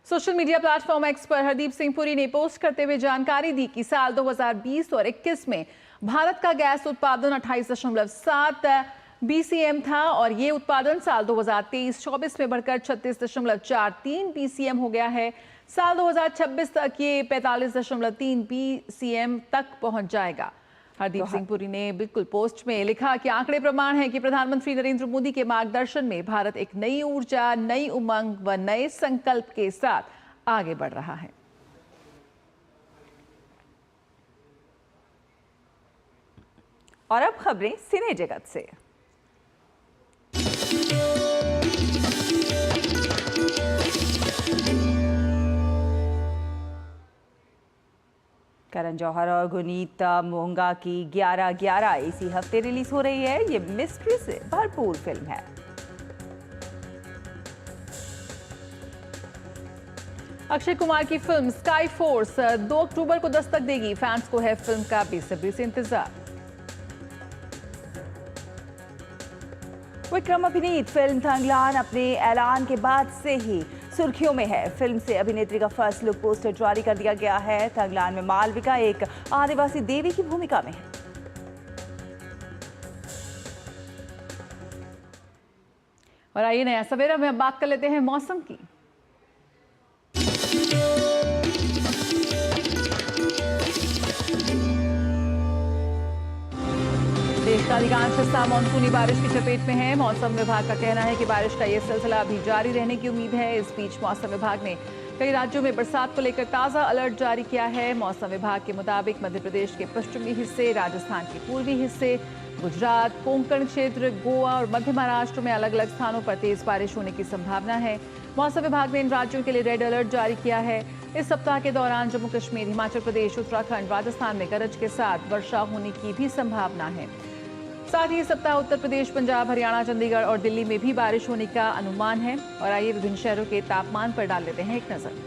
सोशल मीडिया प्लेटफॉर्म एक्स पर हरदीप सिंह पुरी ने पोस्ट करते हुए जानकारी दी कि साल 2020 और 21 में भारत का गैस उत्पादन 28.7 BCM था और ये उत्पादन साल 2023-24 में बढ़कर 36.43 BCM हो गया है। साल 2026 तक ये 45.3 BCM तक पहुंच जाएगा। हरदीप सिंह पुरी ने बिल्कुल पोस्ट में लिखा कि आंकड़े प्रमाण है कि प्रधानमंत्री नरेंद्र मोदी के मार्गदर्शन में भारत एक नई ऊर्जा, नई उमंग व नए संकल्प के साथ आगे बढ़ रहा है। और अब खबरें सिने जगत से। करण जौहर और गुनीत मोंगा की 11-11 इसी हफ्ते रिलीज हो रही है। ये मिस्ट्री से भरपूर फिल्म है। अक्षय कुमार की फिल्म स्काई फोर्स 2 अक्टूबर को दस्तक देगी। फैंस को है फिल्म का बेसब्री से इंतजार। विक्रम अभिनीत फिल्म थंगलान अपने ऐलान के बाद से ही सुर्खियों में है। फिल्म से अभिनेत्री का फर्स्ट लुक पोस्टर जारी कर दिया गया है। थंगलान में मालविका एक आदिवासी देवी की भूमिका में है। और आइए नया सवेरा में अब बात कर लेते हैं मौसम की। देश का अधिकांश हिस्सा मानसूनी बारिश की चपेट में है। मौसम विभाग का कहना है कि बारिश का यह सिलसिला अभी जारी रहने की उम्मीद है। इस बीच मौसम विभाग ने कई राज्यों में बरसात को लेकर ताज़ा अलर्ट जारी किया है। मौसम विभाग के मुताबिक मध्य प्रदेश के पश्चिमी हिस्से, राजस्थान के पूर्वी हिस्से, गुजरात, कोंकण क्षेत्र, गोवा और मध्य महाराष्ट्र में अलग अलग स्थानों पर तेज बारिश होने की संभावना है। मौसम विभाग ने इन राज्यों के लिए रेड अलर्ट जारी किया है। इस सप्ताह के दौरान जम्मू कश्मीर, हिमाचल प्रदेश, उत्तराखंड, राजस्थान में गरज के साथ वर्षा होने की भी संभावना है। साथ ही इस सप्ताह उत्तर प्रदेश, पंजाब, हरियाणा, चंडीगढ़ और दिल्ली में भी बारिश होने का अनुमान है। और आइए विभिन्न शहरों के तापमान पर डाल लेते हैं एक नजर।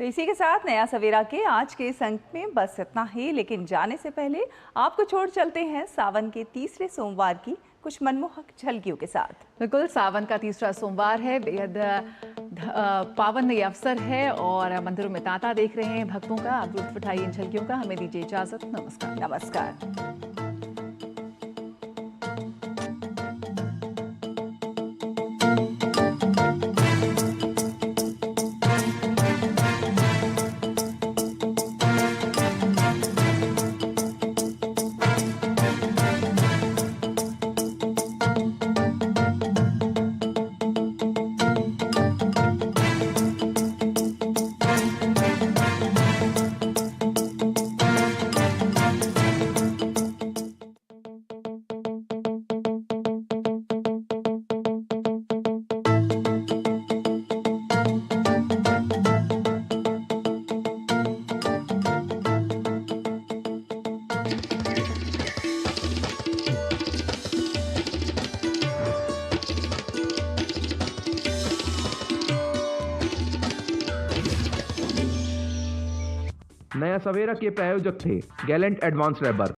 इसी के साथ नया सवेरा के आज के इस अंक में बस इतना ही, लेकिन जाने से पहले आपको छोड़ चलते हैं सावन के तीसरे सोमवार की कुछ मनमोहक झलकियों के साथ। बिल्कुल, सावन का तीसरा सोमवार है, बेहद पावन ये अवसर है और मंदिरों में तांता देख रहे हैं भक्तों का। आप लुत्फ उठाइए इन झलकियों का। हमें दीजिए इजाजत। नमस्कार। नमस्कार। नया सवेरा के प्रायोजक थे गैलेंट एडवांस रैबर।